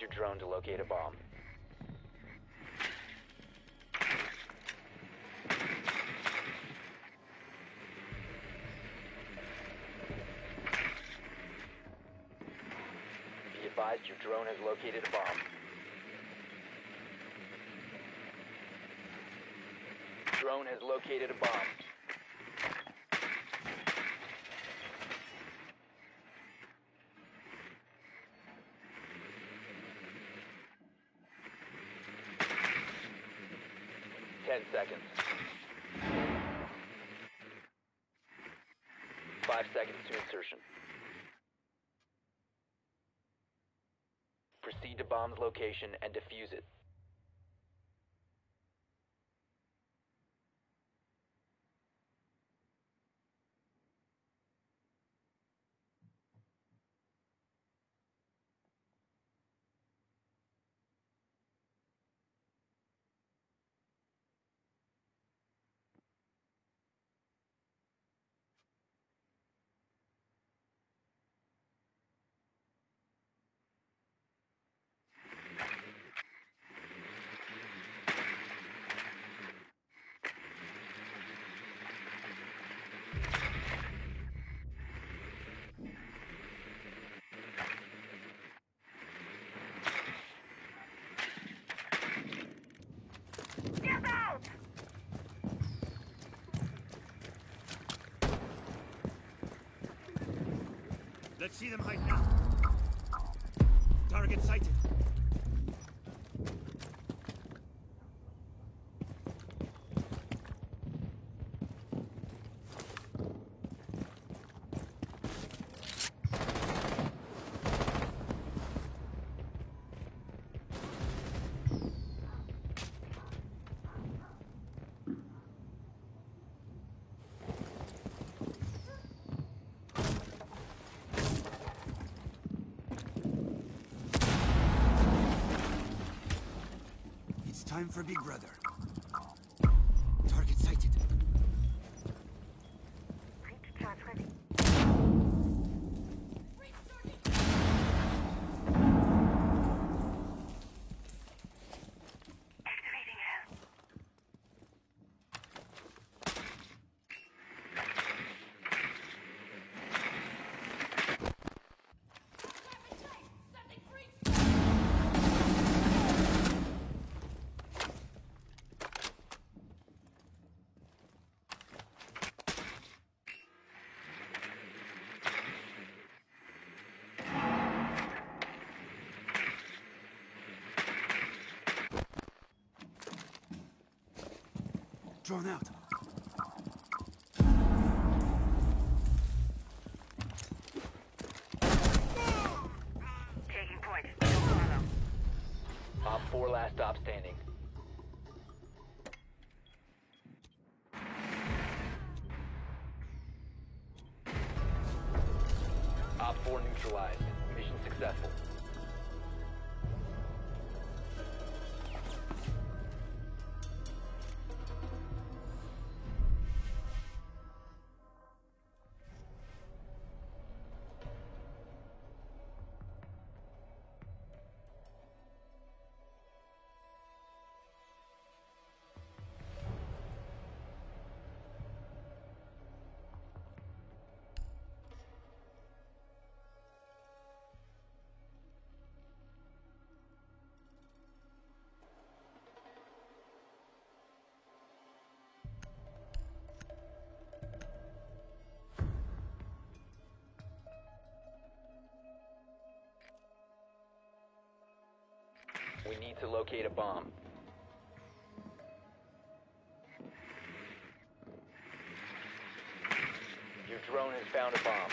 your drone to locate a bomb. Be advised your drone has located a bomb. Drone has located a bomb. Ten seconds. 5 seconds to insertion. Proceed to bomb's location and defuse it. Let's see them hide now. Target sighted. Time for Big Brother. Target sighted. Breach charge ready. Activating health. Drawn out. Taking point. No follow. Op 4 last stop standing. Op 4 neutralized. Mission successful. We need to locate a bomb. Your drone has found a bomb.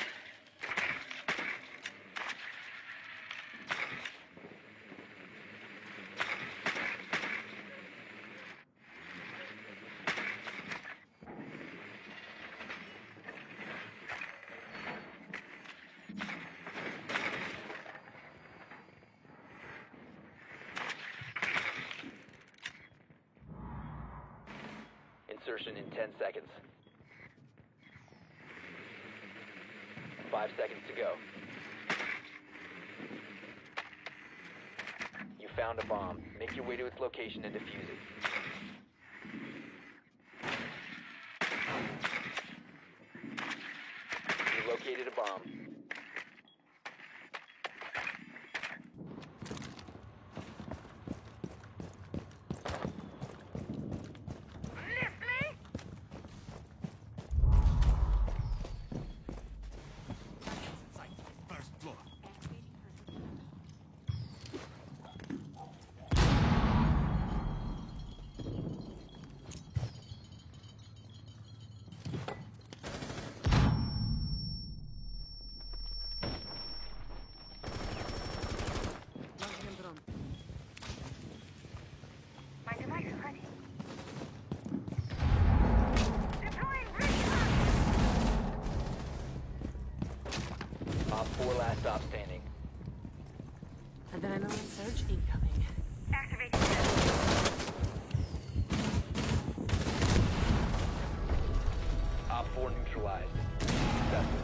Insertion in 10 seconds. 5 seconds to go. found a bomb. Make your way to its location and defuse it. You located a bomb. First floor. My device is ready. Deploying recon! Op 4 last stop standing. And then another surge incoming. Activating shield. Op 4 neutralized. Successful.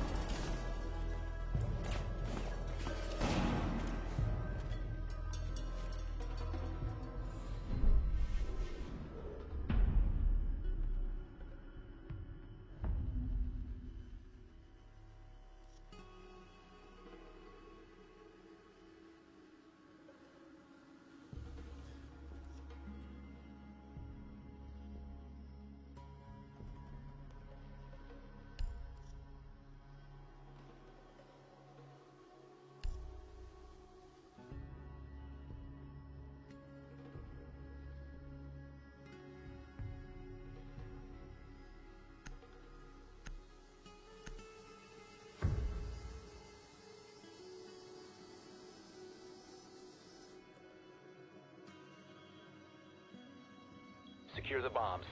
Secure the bombs.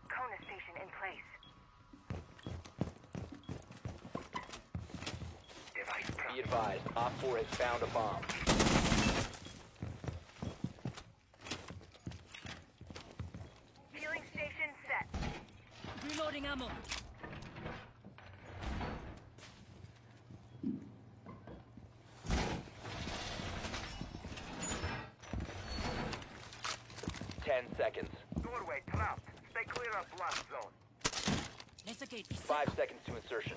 Kona station in place. Device pro. Be advised, Op 4 has found a bomb. Fueling station set. Reloading ammo. Seconds. Doorway trapped. Stay clear of blast zone. Laser gate is 5 seconds to insertion.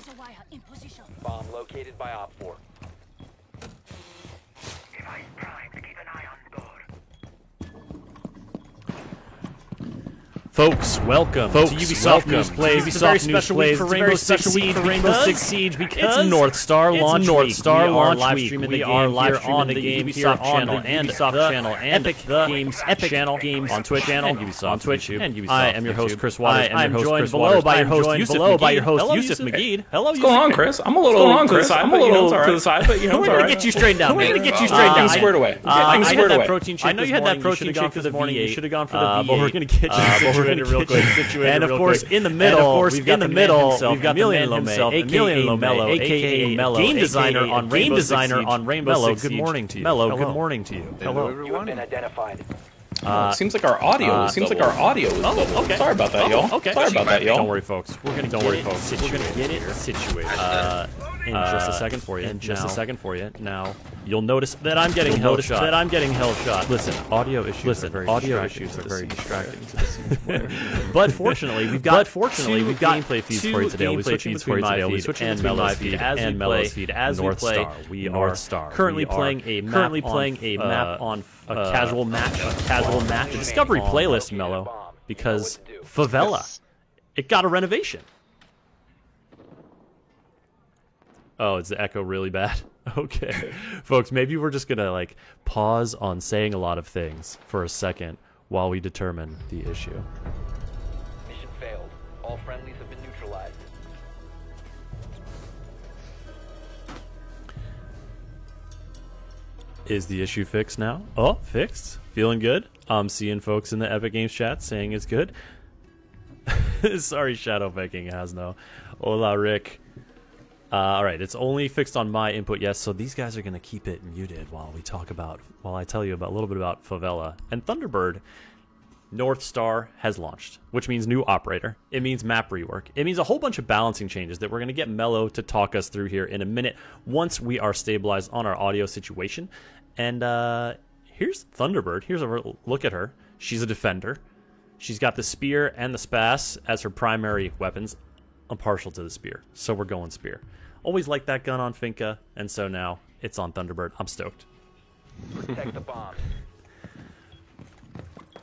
laser wire in position. Bomb located by Op 4. Device primed. Keep an eye on door. Folks, welcome to Ubisoft News Plays. It's a very special week for Rainbow Six Siege because it's North Star launch week. We are live streaming the game here on the Ubisoft channel and Epic Games on Twitch and Ubisoft on Twitch and Ubisoft. I am your host Chris Waters. I am joined below by your host Yusuf Magid. Hello, What's going on, Chris? I'm a little to the side, but you know, it's all right. To the side, but you know, it's all We're right. gonna get you straightened down. We're gonna get you straighted down. Things squared away. Things squared away. I know you had that protein shake this morning. You should have gone for the V8. But we're gonna get you situated real quick. And of course, in the middle, we've got the man himself, aka Mello, aka Mello, game designer on Rainbow Six Siege. Good morning to you. Mello, good morning to you. Hello. You have been identified. Seems like our audio is double. Okay. Sorry about that, y'all. Okay. Sorry about that, y'all. Don't worry, folks. We're gonna get it situated. In just a second for you. Now, you'll notice that I'm getting hell shot. Listen, audio issues are very distracting to the Siege player. But fortunately, we've got gameplay feeds for you today. We'll be switching between my feed and Mello's feed as we play. We are currently playing a map on a casual match, a discovery playlist, Mello, because Favela, it got a renovation. Oh, is the echo really bad? Okay. Folks, maybe we're just going to like pause on saying a lot of things for a second while we determine the issue. Mission failed. All friendlies have been neutralized. Is the issue fixed now? Oh, fixed. Feeling good. I'm seeing folks in the Epic Games chat saying it's good. Sorry, Shadow Viking has no. Hola, Rick. All right, it's only fixed on my input, yes. So these guys are going to keep it muted while I tell you about a little bit about Favela and Thunderbird. North Star has launched, which means new operator. It means map rework. It means a whole bunch of balancing changes that we're going to get Mello to talk us through here in a minute once we are stabilized on our audio situation. And here's Thunderbird. Here's a look at her. She's a defender. She's got the spear and the spas as her primary weapons. I'm partial to the spear, so we're going spear. Always liked that gun on Finka, and so now it's on Thunderbird. I'm stoked. Protect the bombs.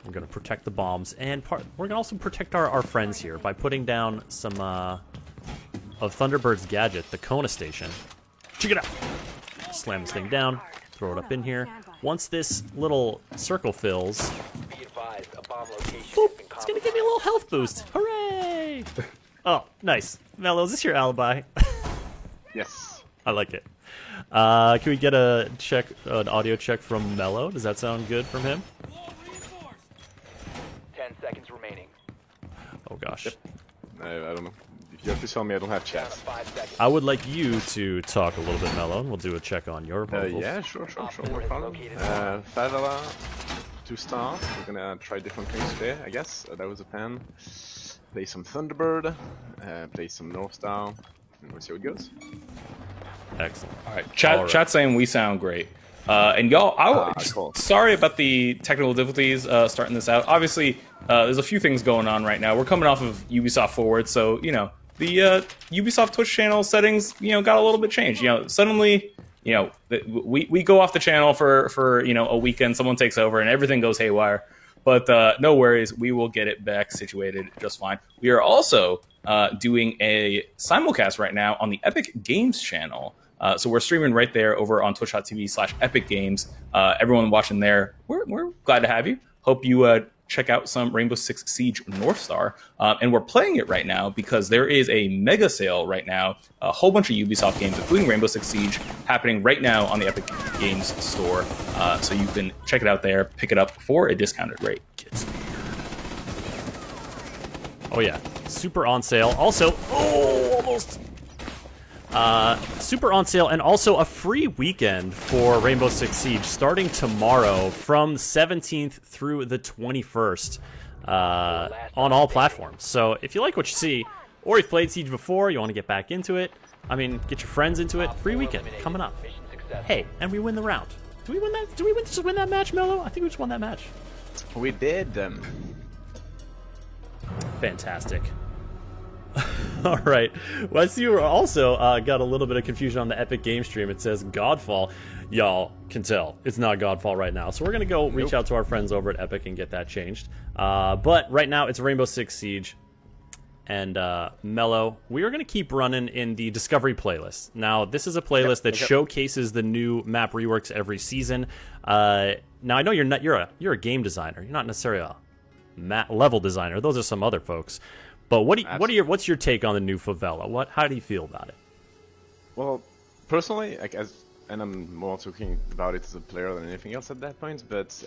We're going to protect the bombs, and we're going to also protect our friends here by putting down some of Thunderbird's gadget, the Kona station. Check it out. Slam this thing down, throw it up in here. Once this little circle fills, Be advised, a bomb location boop, has been it's going to give me a little health boost. Hooray! Oh, nice. Mello, is this your alibi? Yes. I like it. Can we get an audio check from Mello? Does that sound good from him? 10 seconds remaining. Oh gosh. Yep. I don't know. You have to tell me I don't have Down to chats. 5 seconds. I would like you to talk a little bit, Mello, and we'll do a check on your vocals. Yeah, sure, no problem. Favela to start. We're gonna try different things today, I guess. That was a plan. Play some Thunderbird, play some North Star, and we'll see how it goes. Excellent. All right, chat saying we sound great. And y'all, Cool. sorry about the technical difficulties starting this out. Obviously, there's a few things going on right now. We're coming off of Ubisoft Forward, so you know the Ubisoft Twitch channel settings, got a little bit changed. Suddenly, we go off the channel for a weekend. Someone takes over and everything goes haywire. But no worries, we will get it back situated just fine. We are also doing a simulcast right now on the Epic Games channel. So we're streaming right there over on twitch.tv/Epic Games. Everyone watching there, we're glad to have you. Hope you check out some Rainbow Six Siege North Star. And we're playing it right now because there is a mega sale right now. A whole bunch of Ubisoft games, including Rainbow Six Siege, happening right now on the Epic Games store. So you can check it out there, pick it up for a discounted rate. Oh yeah, super on sale. Also, almost. Super on sale, and also a free weekend for Rainbow Six Siege starting tomorrow from 17th through the 21st on all platforms. So if you like what you see, or you've played Siege before, you want to get back into it, get your friends into it, free weekend coming up. Mission successful. Hey, and we win the round. Do we win that? Do we just win that match, Mello? I think we just won that match. We did. Fantastic. All right. Well, I see you also got a little bit of confusion on the Epic Game stream. It says Godfall. Y'all can tell it's not Godfall right now. So we're going to go reach out to our friends over at Epic and get that changed. But right now it's Rainbow Six Siege. And Mello, we are going to keep running in the Discovery playlist. Now, this is a playlist that showcases the new map reworks every season. Now, I know you're a game designer. You're not necessarily a map level designer. Those are some other folks. But what's your take on the new Favela? How do you feel about it? Well, personally, and I'm more talking about it as a player than anything else at that point, but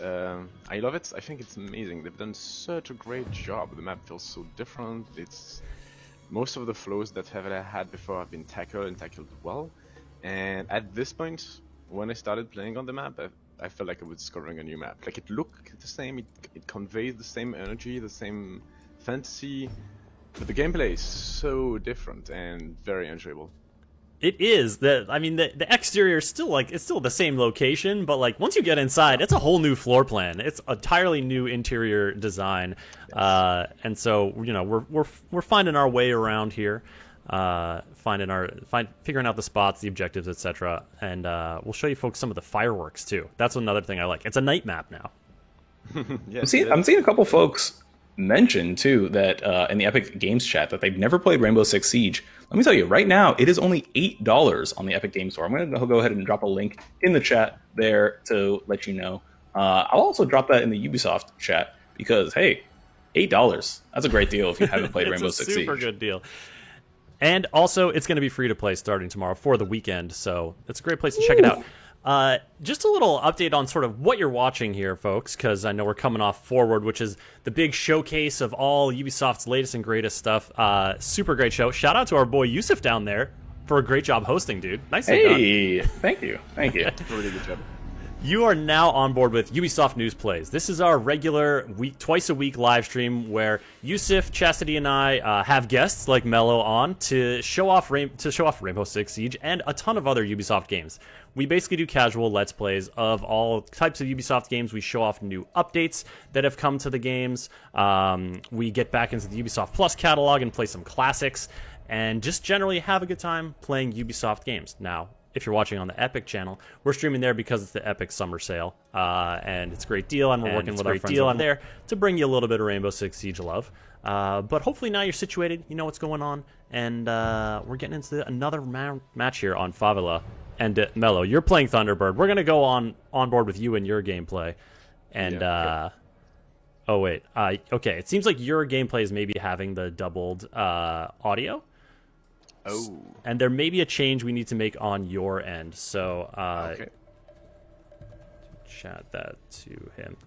I love it. I think it's amazing. They've done such a great job. The map feels so different. It's most of the flows that Favela had before have been tackled well. And at this point, when I started playing on the map, I felt like I was discovering a new map. Like, it looked the same, it conveys the same energy, the same fantasy. But the gameplay is so different and very enjoyable. It is. The exterior is still it's still the same location, but once you get inside, it's a whole new floor plan. It's entirely new interior design, and so we're finding our way around here, figuring out the spots, the objectives, etc. And we'll show you folks some of the fireworks too. That's another thing I like. It's a night map now. Yes, I'm seeing a couple folks mention too that in the Epic Games chat that they've never played Rainbow Six Siege. Let me tell you, right now it is only $8 on the Epic Games Store. I'm going to go ahead and drop a link in the chat there to let you know. I'll also drop that in the Ubisoft chat because hey, $8. That's a great deal if you haven't played Rainbow Six Siege. It's a super good deal. And also, it's going to be free to play starting tomorrow for the weekend, so it's a great place to check it out. Just a little update on sort of what you're watching here, folks, because I know we're coming off Forward, which is the big showcase of all Ubisoft's latest and greatest stuff. Super great show. Shout out to our boy Yusuf down there for a great job hosting, dude. Nicely done. Hey, thank you. Really good job. You are now on board with Ubisoft News Plays. This is our regular twice a week live stream where Yusuf, Chastity, and I have guests like Mello on to show off Rainbow Six Siege and a ton of other Ubisoft games. We basically do casual Let's Plays of all types of Ubisoft games. We show off new updates that have come to the games. We get back into the Ubisoft Plus catalog and play some classics, and just generally have a good time playing Ubisoft games. Now, if you're watching on the Epic channel, we're streaming there because it's the Epic Summer Sale, and it's a great deal, and we're working with our friends on there to bring you a little bit of Rainbow Six Siege love. But hopefully now you're situated, you know what's going on, and we're getting into another match here on Favela. And Mello, you're playing Thunderbird. We're gonna go on board with you and your gameplay, and oh wait, okay. It seems like your gameplay is maybe having the doubled audio. Oh. And there may be a change we need to make on your end. So, Okay. Chat that to him.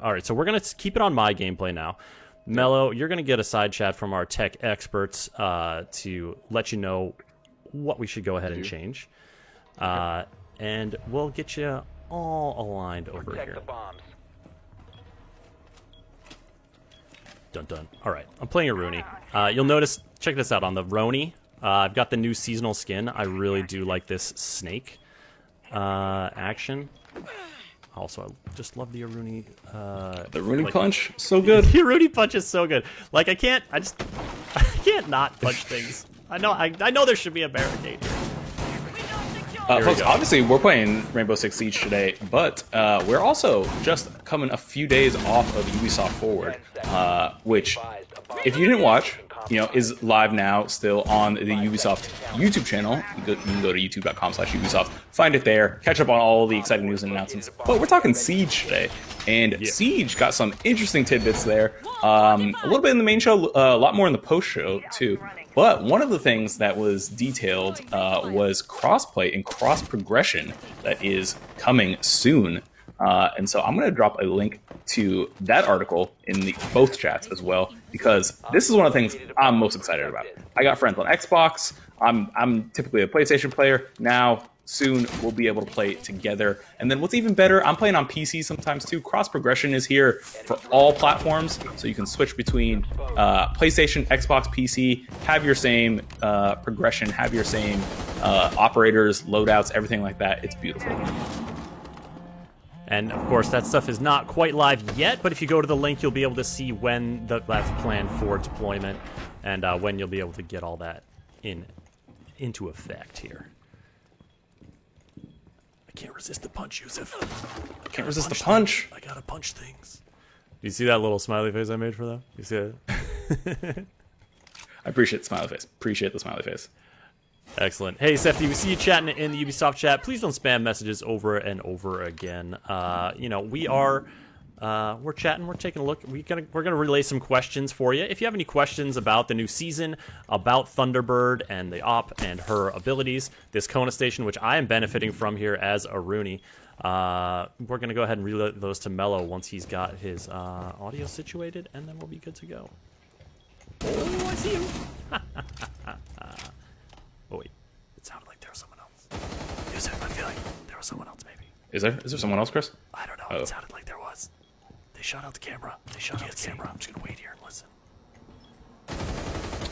All right, so we're going to keep it on my gameplay now. Mello, you're going to get a side chat from our tech experts to let you know what we should go ahead and change. And we'll get you all aligned over Protect here. the bombs. Dun dun. All right, I'm playing a Rooney. You'll notice, check this out on the Roni. I've got the new seasonal skin. I really do like this snake action. Also, I just love the Aruni. The Rooney punch, so good. The Aruni punch is so good. Like I can't not punch things. I know there should be a barricade here. Folks, obviously we're playing Rainbow Six Siege today, but we're also just coming a few days off of Ubisoft Forward, which, if you didn't watch, is live now still on the Ubisoft YouTube channel. You can go to youtube.com/Ubisoft, find it there, catch up on all the exciting news and announcements. But we're talking Siege today, and Siege got some interesting tidbits there. A little bit in the main show, a lot more in the post show too. But one of the things that was detailed was crossplay and cross progression that is coming soon. And so I'm going to drop a link to that article in both chats as well, because this is one of the things I'm most excited about. I got friends on Xbox. I'm typically a PlayStation player. Now, soon, we'll be able to play together. And then what's even better, I'm playing on PC sometimes too. Cross progression is here for all platforms, so you can switch between PlayStation, Xbox, PC, have your same progression, have your same operators, loadouts, everything like that. It's beautiful. And of course, that stuff is not quite live yet, but if you go to the link, you'll be able to see when that's planned for deployment, and when you'll be able to get all that into effect here. I can't resist the punch, Yusuf. I can't resist the punch. I gotta punch things. Do you see that little smiley face I made for them? You see it? I appreciate the smiley face. Appreciate the smiley face. Excellent. Hey, Sefty, we see you chatting in the Ubisoft chat. Please don't spam messages over and over again. We're chatting. We're taking a look. We're gonna relay some questions for you. If you have any questions about the new season, about Thunderbird and the op and her abilities, this Kona station, which I am benefiting from here as a Rooney, we're gonna go ahead and relay those to Mello once he's got his audio situated, and then we'll be good to go. Oh, I see you. Oh wait, it sounded like there was someone else. Yusuf, I feel like there was someone else, maybe. Is there someone else, Chris? I don't know. It sounded like there was. They shut out the camera. I'm just gonna wait here and listen.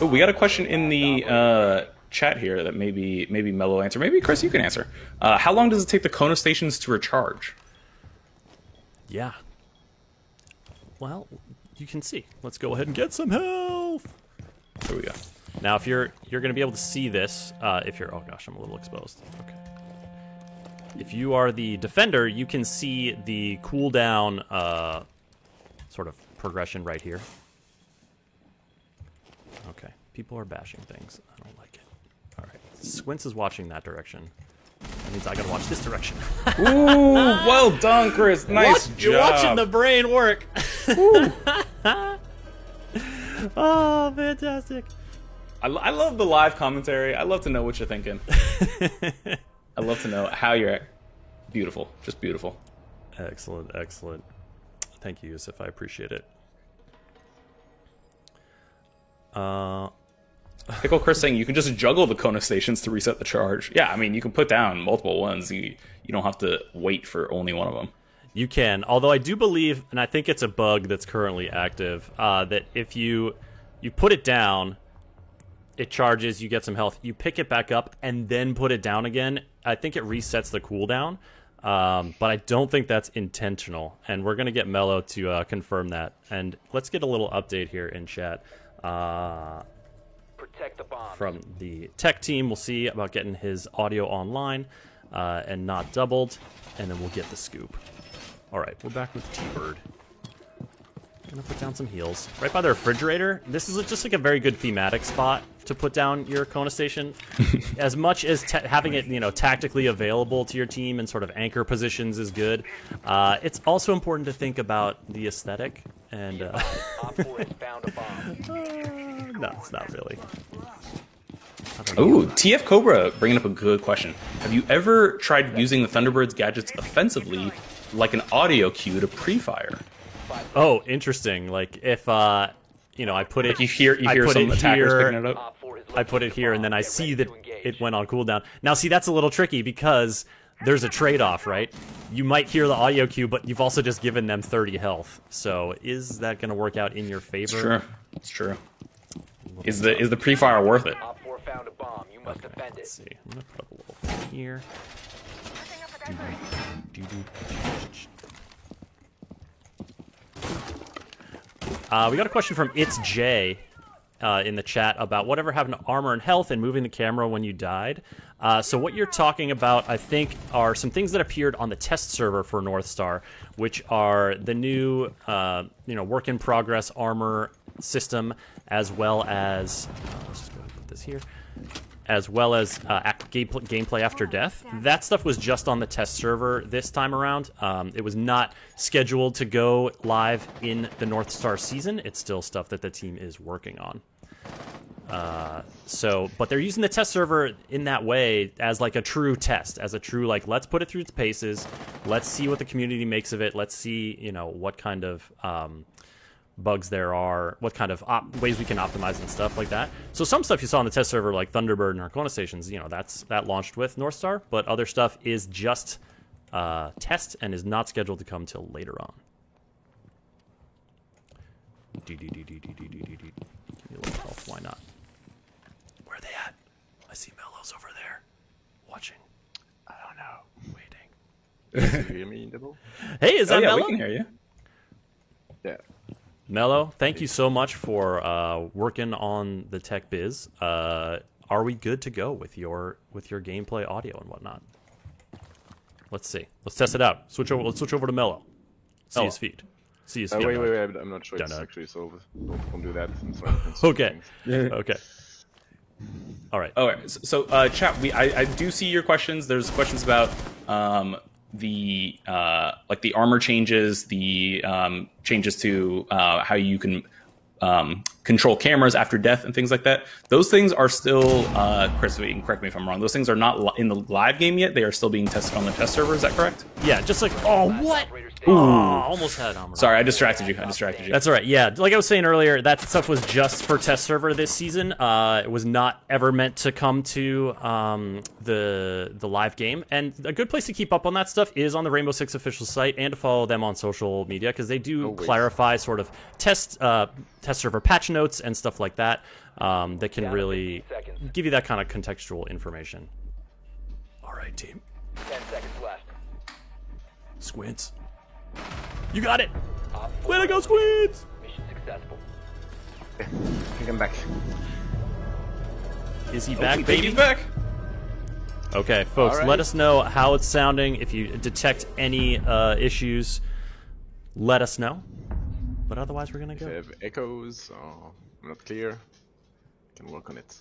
Oh, we got a question in the chat here that maybe Mello will answer. Maybe Chris, you can answer. How long does it take the Kona stations to recharge? Yeah. Well, you can see. Let's go ahead and get some health. There we go. Now, if you're going to be able to see this, if you're, oh gosh, I'm a little exposed. Okay. If you are the defender, you can see the cooldown sort of progression right here. Okay, people are bashing things. I don't like it. All right, Squints is watching that direction. That means I gotta watch this direction. Ooh, well done, Chris. Nice job. You're watching the brain work. Oh, fantastic. I love the live commentary. I love to know what you're thinking. I love to know how you're at. Beautiful. Just beautiful. Excellent, excellent. Thank you, Yusuf. I appreciate it. Pickle Chris saying you can just juggle the Kona stations to reset the charge. Yeah, I mean, you can put down multiple ones. You don't have to wait for only one of them. You can, although I do believe, and I think it's a bug that's currently active, that if you put it down, it charges, you get some health, you pick it back up, and then put it down again, I think it resets the cooldown, but I don't think that's intentional, and we're going to get Mello to confirm that. And let's get a little update here in chat. Protect the bomb. From the tech team, we'll see about getting his audio online and not doubled, and then we'll get the scoop. All right, we're back with T-Bird. Gonna put down some heals right by the refrigerator. This is just like a very good thematic spot to put down your Kona station. As much as having it, tactically available to your team and sort of anchor positions is good. It's also important to think about the aesthetic. And Op 4 has found a bomb. no, it's not really. Ooh, TF Cobra bringing up a good question. Have you ever tried using the Thunderbird's gadgets offensively, like an audio cue to pre-fire? Oh, interesting. Like if I put it, like you hear some attackers picking it up. I put it here, and then I see that it went on cooldown. Now, see, that's a little tricky because there's a trade-off, right? You might hear the audio cue, but you've also just given them 30 health. So, is that going to work out in your favor? It's true. Is the pre-fire worth it? Op 4 found a bomb. You must defend it. Let's see. I'm gonna put up a little thing here. We got a question from It's Jay in the chat about whatever happened to armor and health and moving the camera when you died. So what you're talking about, I think, are some things that appeared on the test server for North Star, which are the new, work in progress armor system, as well as let's just go ahead and put this here, as well as gameplay after death. That stuff was just on the test server this time around. It was not scheduled to go live in the North Star season. It's still stuff that the team is working on. But they're using the test server in that way as like a true test, as a true, like, let's put it through its paces. Let's see what the community makes of it. Let's see, what kind of bugs there are, what kind of ways we can optimize and stuff like that. So some stuff you saw on the test server, like Thunderbird and Arcona stations, that launched with North Star, but other stuff is just test and is not scheduled to come till later on. Give me a little health, why not? Where are they at? I see Mello's over there, watching. I don't know. Waiting. Do you hear me, Double? Hey, is that Mello? We can hear you. Yeah. Mello, thank you so much for working on the tech biz. Are we good to go with your gameplay audio and whatnot? Let's see. Let's test it out. Let's switch over to Mello. See his feed. See his feed. Wait. I'm not sure it's actually solved. Don't do that. Okay. Okay. All right. So, chat. I do see your questions. There's questions about the armor changes, the changes to how you can control cameras after death and things like that. Those things are still, Chris, you can correct me if I'm wrong, those things are not in the live game yet. They are still being tested on the test server. Is that correct? Yeah, just like, oh, what? Ooh. Almost had armor. Sorry, I distracted you. That's all right. Yeah, like I was saying earlier, that stuff was just for test server this season. It was not ever meant to come to the live game. And a good place to keep up on that stuff is on the Rainbow Six official site and to follow them on social media, because they do clarify sort of test server patch notes and stuff like that that can really give you that kind of contextual information. All right, team. 10 seconds left. Squints. You got it! Way to go, Squints! Mission successful. I think I'm back. Is he back, baby? He's back. Okay, folks, let us know how it's sounding. If you detect any issues, let us know. But otherwise, we're gonna go. If I have echoes or I'm not clear, I can work on it.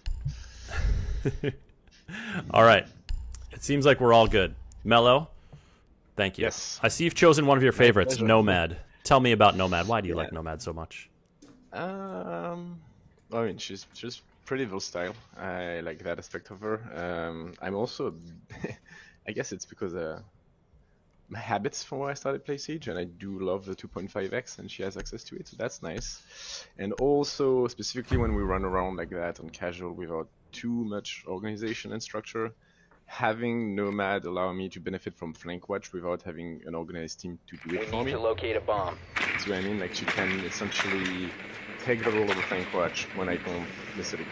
All right. It seems like we're all good. Mello, thank you. Yes. I see you've chosen one of your favorites, pleasure. Nomad. Tell me about Nomad. Why do you like Nomad so much? I mean, she's pretty versatile. I like that aspect of her. I'm also, I guess it's because habits from where I started Play Siege, and I do love the 2.5x, and she has access to it, so that's nice. And also, specifically when we run around like that on casual without too much organization and structure, having Nomad allow me to benefit from flank watch without having an organized team to do it We for me. need to locate a bomb. See what I mean? Like, you can essentially take the role of a flank watch when I don't necessarily,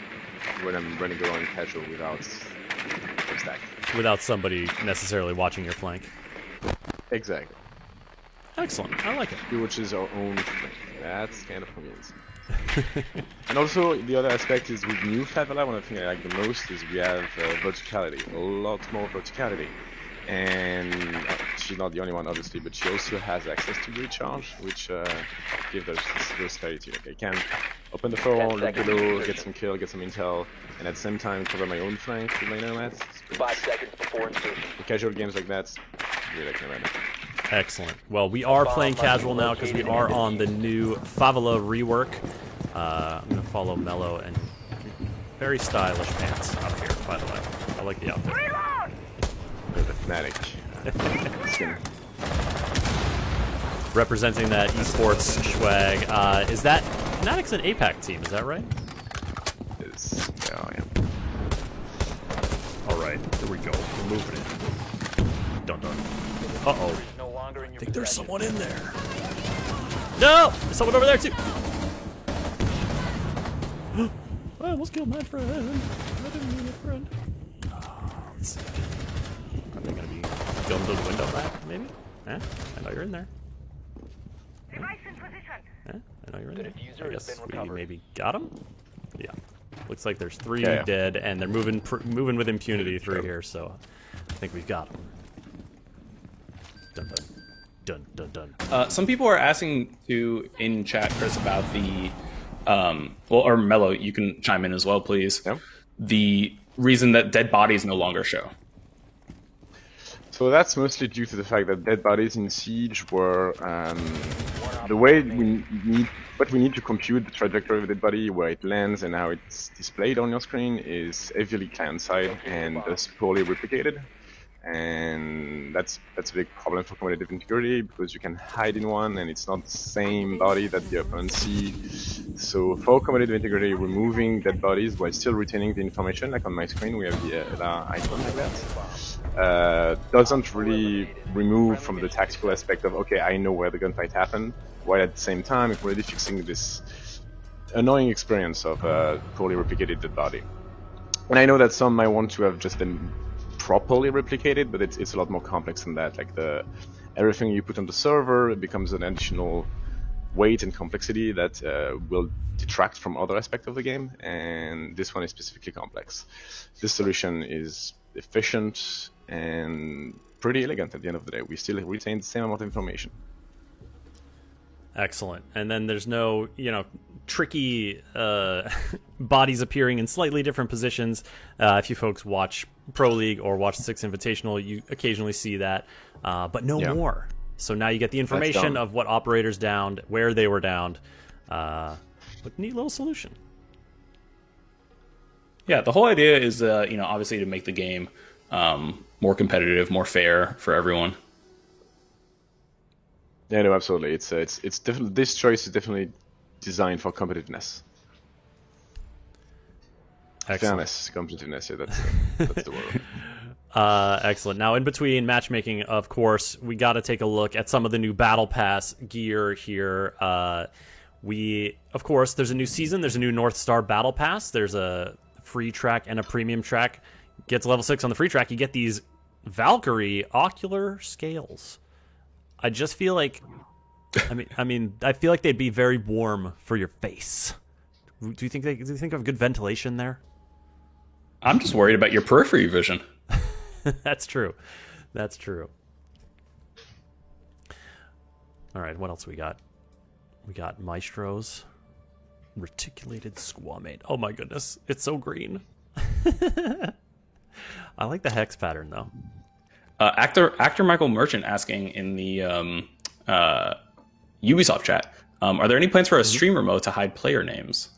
when I'm running around casual without a stack. Without somebody necessarily watching your flank. Exactly. Excellent. I like it. Which is our own flank. That's kind of convenient. And also, the other aspect is with new Favela, one of the things I like the most is we have verticality, a lot more verticality. And she's not the only one, obviously, but she also has access to recharge, which gives us this versatility. Like, I can open the phone, look below, get some kill, get some intel, and at the same time cover my own flank with my Nomads. 5 seconds before insertion. The casual games like that, really like Nomad. Excellent. Well, we are playing casual now because we are on the new Favela rework. I'm going to follow Mello and very stylish pants up here, by the way. I like the outfit. The Fnatic skin. Representing that esports swag. Is that Fnatic's an APAC team? Is that right? Yeah. All right, here we go. We're moving it. Dun dun. Uh-oh. No longer in I your think there's possession. someone in there. No! There's someone over there too. I almost killed my friend. I didn't mean a friend. Let's see. Are they gonna be going to the window back, maybe? Eh? I know you're in there. Device in position. Eh? I know you're in The there. diffuser I has guess been we recovered. maybe got him? Yeah. Looks like there's 3 Yeah. dead, and they're moving moving with impunity through here, so I think we've got them. Dun dun. Dun dun dun. Some people are asking to in chat, Chris, about the or Mello, you can chime in as well, please. Yeah. The reason that dead bodies no longer show. So that's mostly due to the fact that dead bodies in Siege were the way what we need to compute the trajectory of a dead body, where it lands and how it's displayed on your screen is heavily client-side and thus poorly replicated. And that's a big problem for competitive integrity because you can hide in one and it's not the same body that the opponent sees. So for competitive integrity, removing dead bodies while still retaining the information, like on my screen we have the icon like that, doesn't really remove from the tactical aspect of, okay, I know where the gunfight happened, while at the same time it's really fixing this annoying experience of a poorly replicated dead body. And I know that some might want to have just been properly replicated, but it's a lot more complex than that. Like everything you put on the server, it becomes an additional weight and complexity that will detract from other aspects of the game, and this one is specifically complex. This solution is efficient and pretty elegant at the end of the day. We still retain the same amount of information. Excellent. And then there's no, tricky bodies appearing in slightly different positions. If you folks watch Pro League or watch the Six Invitational, you occasionally see that, but no more. So now you get the information of what operators downed, where they were downed. But neat little solution. Yeah, the whole idea is, obviously to make the game more competitive, more fair for everyone. Yeah, no, absolutely. It's definitely, this choice is definitely designed for competitiveness. Excellent. Fairness, competitiveness. Yeah, that's the word. Excellent. Now, in between matchmaking, of course, we got to take a look at some of the new Battle Pass gear here. Of course, there's a new season. There's a new North Star Battle Pass. There's a free track and a premium track. Gets level 6 on the free track. You get these Valkyrie ocular scales. I just feel like, I feel like they'd be very warm for your face. Do you think of good ventilation there? I'm just worried about your periphery vision. That's true. That's true. All right, what else we got? We got Maestro's reticulated squamate. Oh my goodness, it's so green. I like the hex pattern though. Actor Michael Merchant asking in the Ubisoft chat, are there any plans for a streamer mode to hide player names?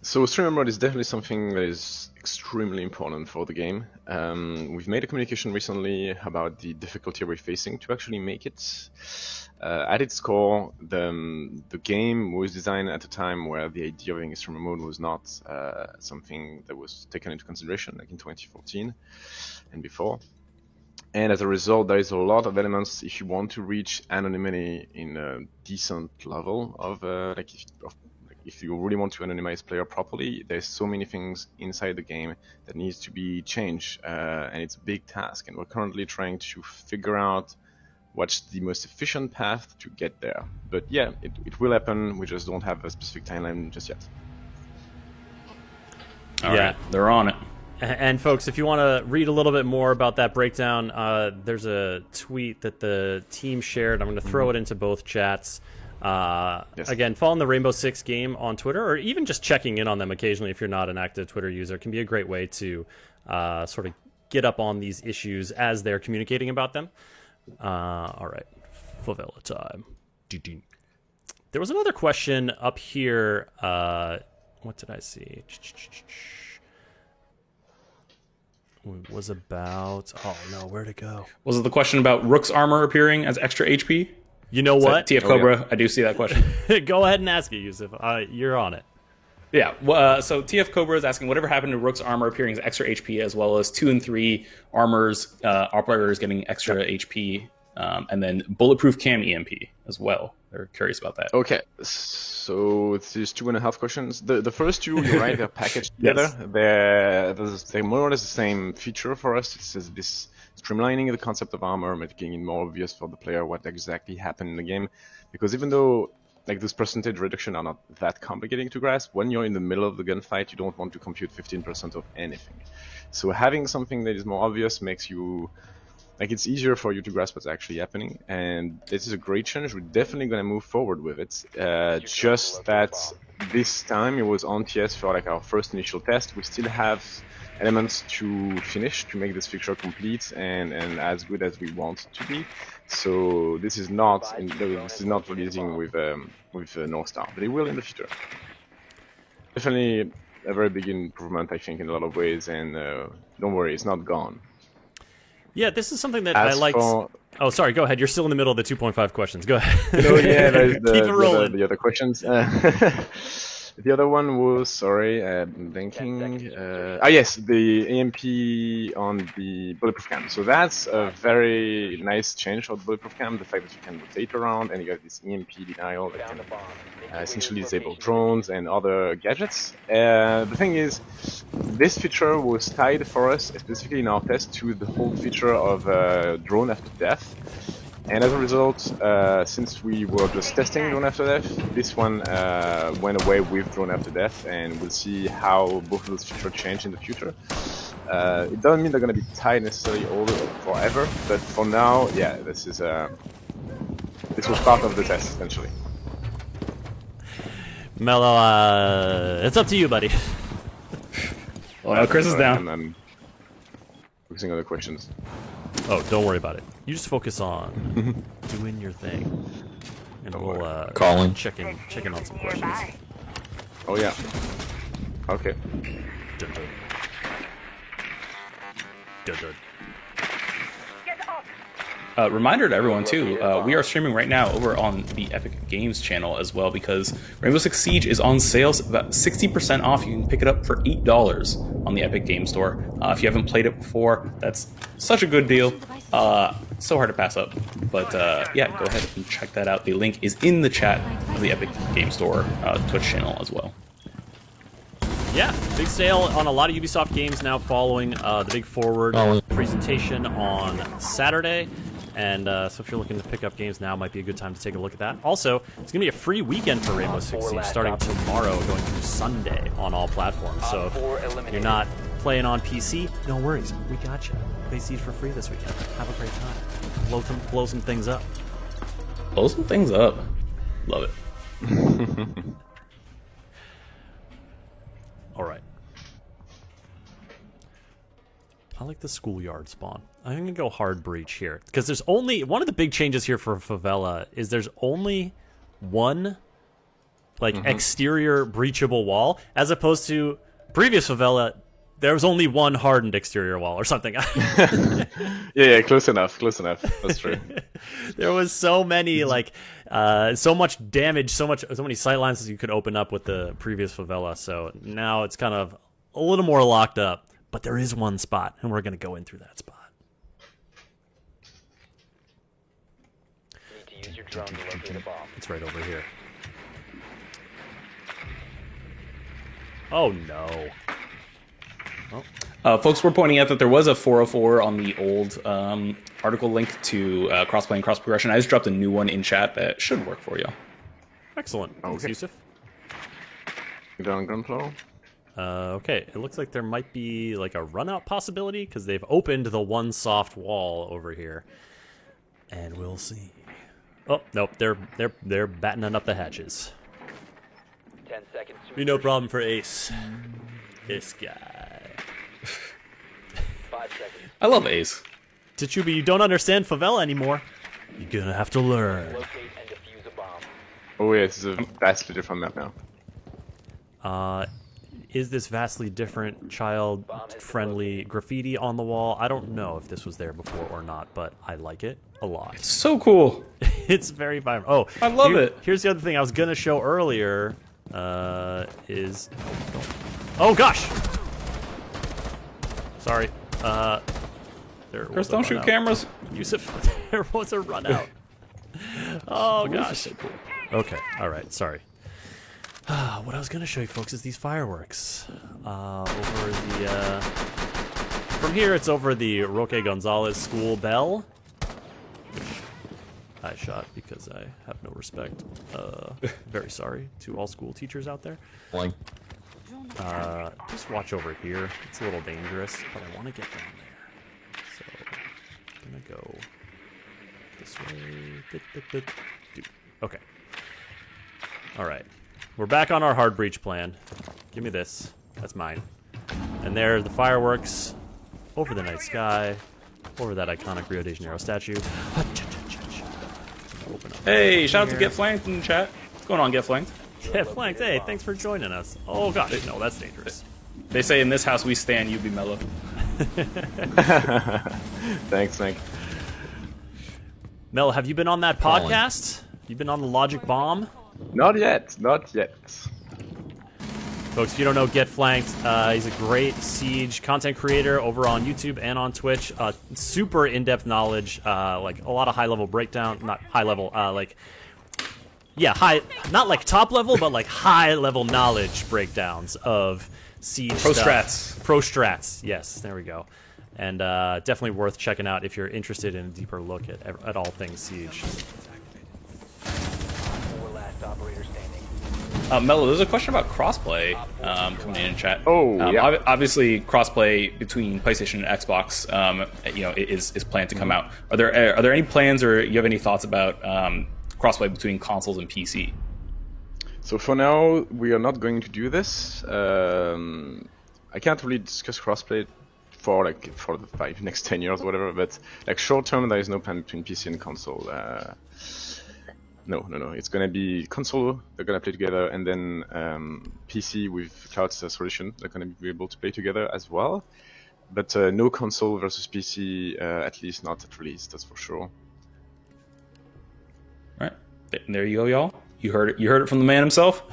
So streamer mode is definitely something that is extremely important for the game. We've made a communication recently about the difficulty we're facing to actually make it. At its core, the game was designed at a time where the idea of having a streamer mode was not something that was taken into consideration, like in 2014 and before. And as a result, there is a lot of elements if you want to reach anonymity in a decent level of if you really want to anonymize player properly, there's so many things inside the game that needs to be changed, and it's a big task. And we're currently trying to figure out what's the most efficient path to get there. But yeah, it will happen. We just don't have a specific timeline just yet. All right, they're on it. And folks, if you want to read a little bit more about that breakdown, there's a tweet that the team shared. I'm going to throw it into both chats. Yes. Again, following the Rainbow Six game on Twitter, or even just checking in on them occasionally if you're not an active Twitter user, can be a great way to sort of get up on these issues as they're communicating about them. All right, favela time. There was another question up here. What did I see? It was about... Oh, no, where'd it go? Was it the question about Rook's armor appearing as extra HP? You know what? TF Cobra, I do see that question. Go ahead and ask it, Yusuf. You're on it. Yeah, so TF Cobra is asking, whatever happened to Rook's armor appearing as extra HP, as well as 2 and 3 armors, operators getting extra HP, and then bulletproof cam EMP as well. They're curious about that. Okay, so there's 2.5 questions. The first two, you're right, they're packaged together. Yes. They're more or less the same feature for us. It says this streamlining the concept of armor, making it more obvious for the player what exactly happened in the game. Because even though like those percentage reduction are not that complicating to grasp, when you're in the middle of the gunfight, you don't want to compute 15% of anything. So having something that is more obvious makes you, like, it's easier for you to grasp what's actually happening. And this is a great change. We're definitely going to move forward with it. Just that this time it was on TS for like our first initial test. We still have elements to finish to make this feature complete and as good as we want it to be. So this is not releasing with North Star, but it will in the future. Definitely a very big improvement, I think, in a lot of ways. And don't worry, it's not gone. Yeah, this is something that I liked. Oh, sorry, go ahead. You're still in the middle of the 2.5 questions. Go ahead. No, yeah, there's Keep it rolling. The other questions. The other one was, sorry, blinking. Yes, the EMP on the bulletproof cam. So that's a very nice change for the bulletproof cam, the fact that you can rotate around and you got this EMP denial that can essentially disable drones and other gadgets. The thing is, this feature was tied for us, specifically in our test, to the whole feature of drone after death. And as a result, since we were just testing Drone After Death, this one went away with Drone After Death, and we'll see how both of those features change in the future. It doesn't mean they're going to be tied necessarily all forever, but for now, yeah, this was part of the test, essentially. Mello, it's up to you, buddy. Well, Chris is down. I'm focusing on the questions. Oh, don't worry about it. You just focus on doing your thing, and we'll calling, check in on some questions. Oh yeah. Okay. Dun, dun. Dun, dun. Reminder to everyone too, we are streaming right now over on the Epic Games channel as well, because Rainbow Six Siege is on sale, about 60% off. You can pick it up for $8 on the Epic Games Store. If you haven't played it before, that's such a good deal. So hard to pass up. But yeah, go ahead and check that out. The link is in the chat of the Epic Games Store Twitch channel as well. Yeah, big sale on a lot of Ubisoft games now following the Big Forward presentation on Saturday. And so if you're looking to pick up games now, might be a good time to take a look at that. Also, it's going to be a free weekend for Rainbow Six Siege starting tomorrow, going through Sunday on all platforms. So if you're not playing on PC, no worries. We got you. Play Siege for free this weekend. Have a great time. Blow some things up. Blow some things up. Love it. All right. I like the schoolyard spawn. I'm going to go hard breach here, because there's only... One of the big changes here for Favela is there's only one like exterior breachable wall, as opposed to previous favela. There was only one hardened exterior wall or something. Yeah, close enough. That's true. There was so many, like, so much damage, so many sightlines as you could open up with the previous favela. So now it's kind of a little more locked up. But there is one spot, and we're going to go in through that spot. Need to use your drone to locate a bomb. It's right over here. Oh, no. Folks were pointing out that there was a 404 on the old article link to crossplay and cross progression. I just dropped a new one in chat that should work for you. Excellent. Thanks, Okay. Yusuf. You down ground floor? Okay, it looks like there might be like a run-out possibility because they've opened the one soft wall over here, and we'll see. Oh nope, they're battening up the hatches. 10 seconds to Be no problem for Ace. This guy. 5 seconds. I love Ace. Tchubi, you don't understand favela anymore. You're gonna have to learn. Locate and defuse a bomb. Oh yeah, it's a vastly different map now. Is this vastly different child-friendly graffiti on the wall? I don't know if this was there before or not, but I like it a lot. So cool. It's very vibrant. Oh, I love it. Here's the other thing I was gonna show earlier. Oh gosh. Sorry. Chris, don't shoot cameras. Yusuf, there was a run out. Oh gosh. Okay. All right. Sorry. What I was gonna show you folks is these fireworks. Over the from here, it's over the Roque Gonzalez School bell. Which I shot because I have no respect. Very sorry to all school teachers out there. Just watch over here. It's a little dangerous, but I want to get down there. So I'm gonna go this way. Okay. All right. We're back on our hard breach plan. Give me this. That's mine. And there are the fireworks over the night sky, over that iconic Rio de Janeiro statue. Open up. Hey, shout out to Get Flanked in the chat. What's going on, Get Flanked? Get flanked. Hey, thanks for joining us. Oh gosh, no, that's dangerous. They say in this house we stand, you be mellow. Thanks, Mike. Mel, have you been on that podcast? You've been on the Logic Bomb? Not yet. Folks, if you don't know Get Flanked, he's a great Siege content creator over on YouTube and on Twitch. Super in-depth knowledge, like a lot of high-level breakdown, not high-level, not like top-level, but like high-level knowledge breakdowns of Siege Pro stuff. strats. Pro strats, yes, there we go. And definitely worth checking out if you're interested in a deeper look at all things Siege. 4 last operator standing. Mello, there's a question about crossplay coming in chat. Oh, yeah. Obviously, crossplay between PlayStation and Xbox, is planned to come out. Are there any plans, or you have any thoughts about crossplay between consoles and PC? So for now, we are not going to do this. I can't really discuss crossplay for the next 10 years or whatever, but like short term, there is no plan between PC and console. No. It's gonna be console. They're gonna play together, and then PC with cloud solution. They're gonna be able to play together as well. But no console versus PC, at least not at release. That's for sure. All right, there you go, y'all. You heard it from the man himself.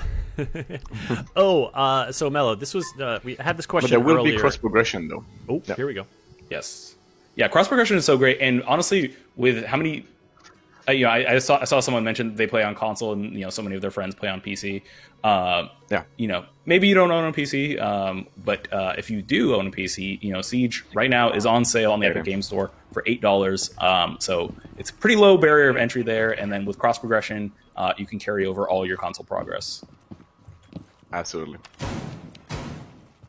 So Mello, this was we had this question But there will earlier. be cross progression though. Oh, Yeah. here we go. Yes. Yeah, cross progression is so great, and honestly, with how many, I saw someone mention they play on console, and so many of their friends play on PC. Maybe you don't own a PC, but if you do own a PC, Siege right now is on sale on the Epic Game Store for $8. So it's a pretty low barrier of entry there, and then with cross progression, you can carry over all your console progress. Absolutely.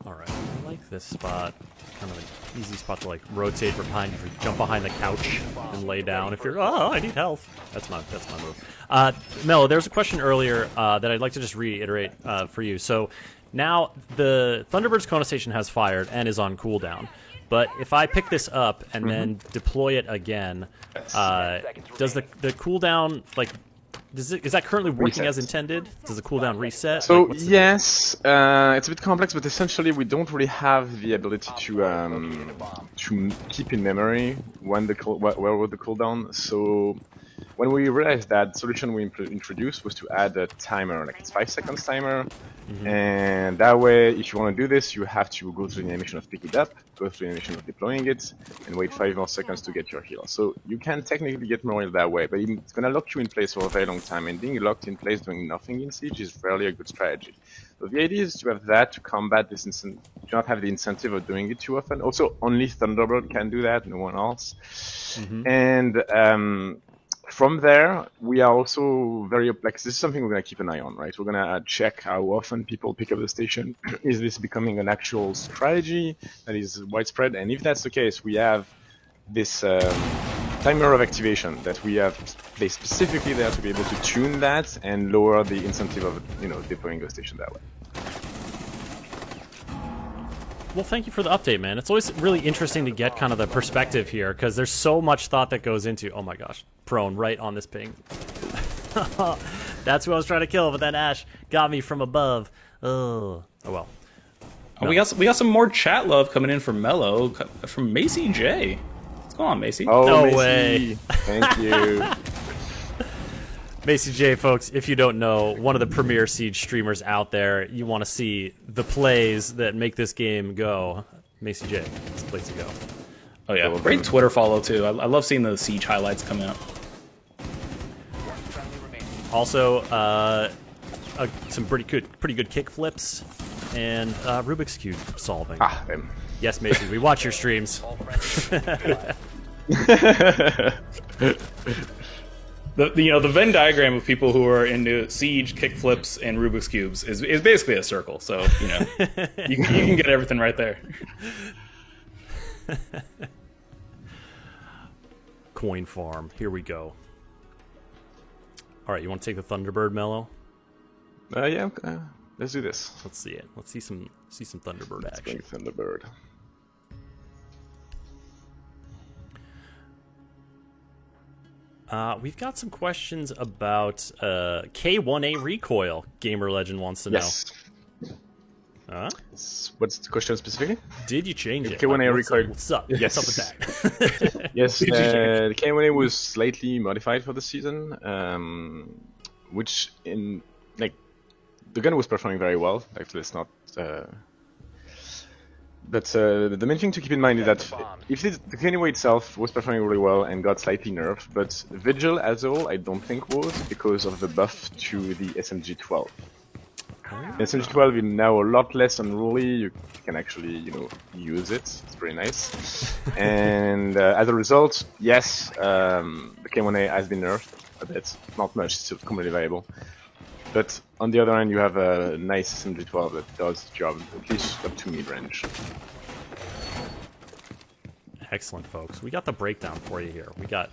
All right, I like this spot. Kind of an easy spot to like rotate behind, jump behind the couch and lay down if you're. Oh, I need health. That's my move. Mel, there was a question earlier that I'd like to just reiterate for you. So now the Thunderbird's Kona Station has fired and is on cooldown. But if I pick this up and then deploy it again, does the cooldown like is that currently working as intended? Does the cooldown reset? So Like, what's the- yes, it's a bit complex, but essentially we don't really have the ability to keep in memory when where was the cooldown. So when we realized that, the solution we introduced was to add a timer, like it's 5 seconds timer, and that way, if you want to do this, you have to go through the animation of picking it up, go through the animation of deploying it, and wait 5 more seconds to get your heal. So you can technically get more heal that way, but it's gonna lock you in place for a very long time, and being locked in place doing nothing in Siege is rarely a good strategy. So the idea is to have that to combat this to not have the incentive of doing it too often. Also, only Thunderbird can do that, no one else. And from there, we are also very, like, this is something we're going to keep an eye on, right? We're going to check how often people pick up the station. Is this becoming an actual strategy that is widespread? And if that's the case, we have this timer of activation that we have placed specifically there to be able to tune that and lower the incentive of, deploying the station that way. Well, thank you for the update, man. It's always really interesting to get kind of the perspective here, because there's so much thought that goes into... Oh my gosh, prone right on this ping. That's who I was trying to kill, but then Ash got me from above. Oh well. No. We got some more chat love coming in from Mello, from Macy J. What's going on, Macy? Oh, No Macy. way. Thank you. Macy J, folks, if you don't know, one of the premier Siege streamers out there, you want to see the plays that make this game go. Macy J, it's the place to go. Oh yeah, great Twitter follow too. I love seeing the Siege highlights come out. Also, some pretty good kick flips and Rubik's Cube solving. Ah, them. Yes, Macy, we watch your streams. The Venn diagram of people who are into Siege, kickflips, and Rubik's Cubes is basically a circle. So, you can get everything right there. Coin farm. Here we go. All right, you want to take the Thunderbird, Mello? Yeah, let's do this. Let's see it. Let's see some Thunderbird Let's action. bring Thunderbird. We've got some questions about K1A recoil. Gamer Legend wants to know. Yes. Huh? What's the question specifically? Did you change it? K1A What's recoil. What's up? Yes. What's up with that? Yes, the K1A was slightly modified for the season, which the gun was performing very well. Like, let's not. But the main thing to keep in mind is that if the K1A itself was performing really well and got slightly nerfed, but Vigil as a whole I don't think was, because of the buff to the SMG-12. The SMG-12 is now a lot less unruly. You can actually, use it. It's pretty nice. And as a result, yes, the K1A has been nerfed a bit. Not much, it's still completely viable. But on the other hand, you have a nice SMG-12 that does the job, at least up to mid-range. Excellent, folks. We got the breakdown for you here. We got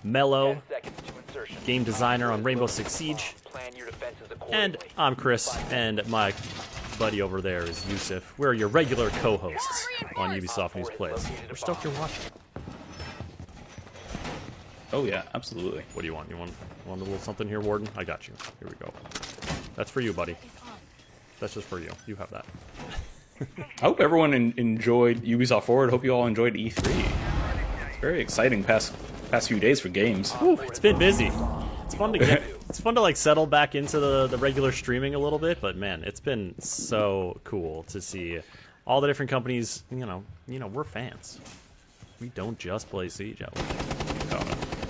Mello, 10 seconds to insertion. game designer on Rainbow Six Siege, Plan your defenses and accordingly. I'm Chris, and my buddy over there is Yusuf. We're your regular co-hosts on Ubisoft News Plays. We're stoked you're watching. Oh yeah, absolutely. What do you want? You want a little something here, Warden? I got you. Here we go. That's for you, buddy. That's just for you. You have that. I hope everyone enjoyed Ubisoft Forward. Hope you all enjoyed E3. It's very exciting past few days for games. Whew, it's been busy. It's fun to get. It's fun to settle back into the regular streaming a little bit, but man, it's been so cool to see all the different companies. We're fans. We don't just play Siege out there.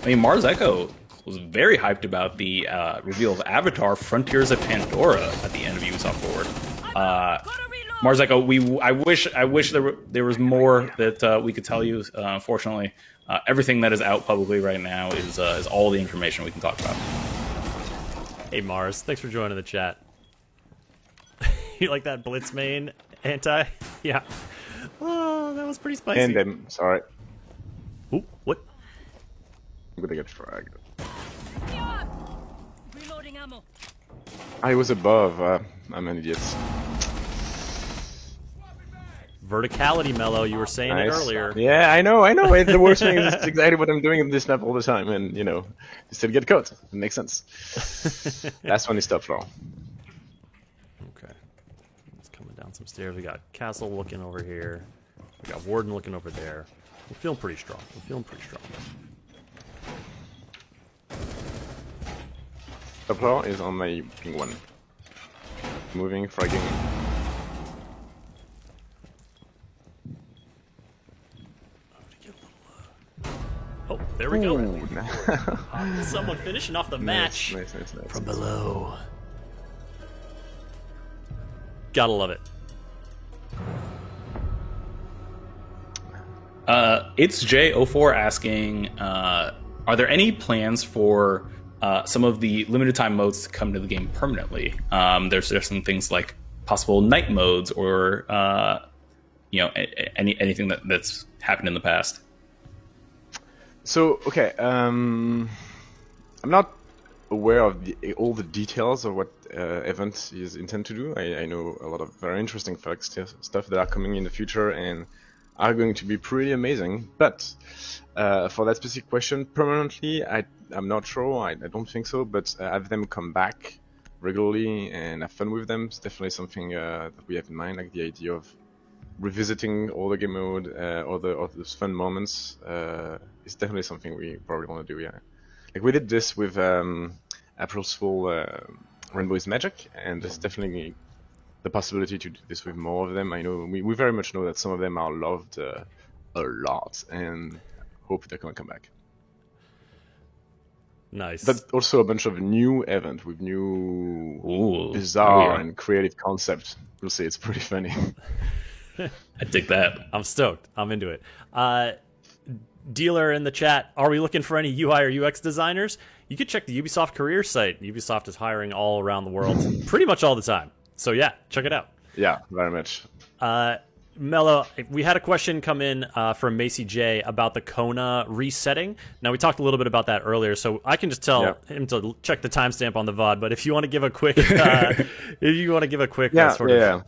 I mean, Mars Echo was very hyped about the reveal of Avatar: Frontiers of Pandora at the end of Ubisoft Forward. Mars Echo, I wish there was more that we could tell you. Unfortunately, everything that is out publicly right now is all the information we can talk about. Hey Mars, thanks for joining the chat. You like that Blitz main anti? Yeah. Oh, that was pretty spicy. And then, sorry, Ooh, what? I'm gonna get fragged. Reloading ammo. I was above. I'm an idiot. Verticality, Mello. You were saying it earlier. Yeah, I know. The worst thing is exactly what I'm doing in this map all the time, and you still get caught. It makes sense. That's when you stop floor. Okay. It's coming down some stairs. We got Castle looking over here. We got Warden looking over there. We're feeling pretty strong. Top floor is on my ping 1. Moving, fragging. Oh, there we go. Ooh. Someone finishing off the match Nice. from below. Gotta love it. It's J04 asking, are there any plans for some of the limited time modes to come to the game permanently? There's some things like possible night modes or anything that's happened in the past. So okay, I'm not aware of all the details of what event is intended to do. I know a lot of very interesting stuff that are coming in the future and are going to be pretty amazing. But for that specific question, permanently, I'm not sure. I don't think so. But have them come back regularly and have fun with them is definitely something that we have in mind. Like the idea of revisiting all the game mode or those fun moments is definitely something we probably want to do. Yeah, like we did this with April's Fool, Rainbow is Magic, and there's definitely the possibility to do this with more of them. I know we very much know that some of them are loved a lot, and hope they're gonna come back. Nice. But also a bunch of new events with new bizarre and creative concepts. We'll see. It's pretty funny. I dig that. I'm stoked. I'm into it. Dealer in the chat, are we looking for any UI or UX designers? You could check the Ubisoft career site. Ubisoft is hiring all around the world, pretty much all the time. So yeah, check it out. Yeah, very much. Mello, we had a question come in from Macy J about the Kona resetting. Now, we talked a little bit about that earlier, so I can just tell him to check the timestamp on the VOD. But if you want to give a quick,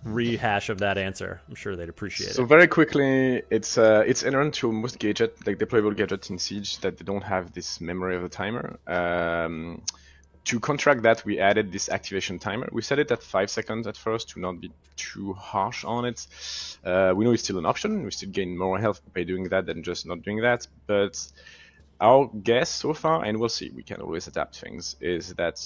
rehash of that answer, I'm sure they'd appreciate it. So very quickly, it's inherent to most gadgets, like deployable gadgets in Siege, that they don't have this memory of the timer. To contract that, we added this activation timer. We set it at 5 seconds at first to not be too harsh on it. We know it's still an option. We still gain more health by doing that than just not doing that. But our guess so far, and we'll see, we can always adapt things, is that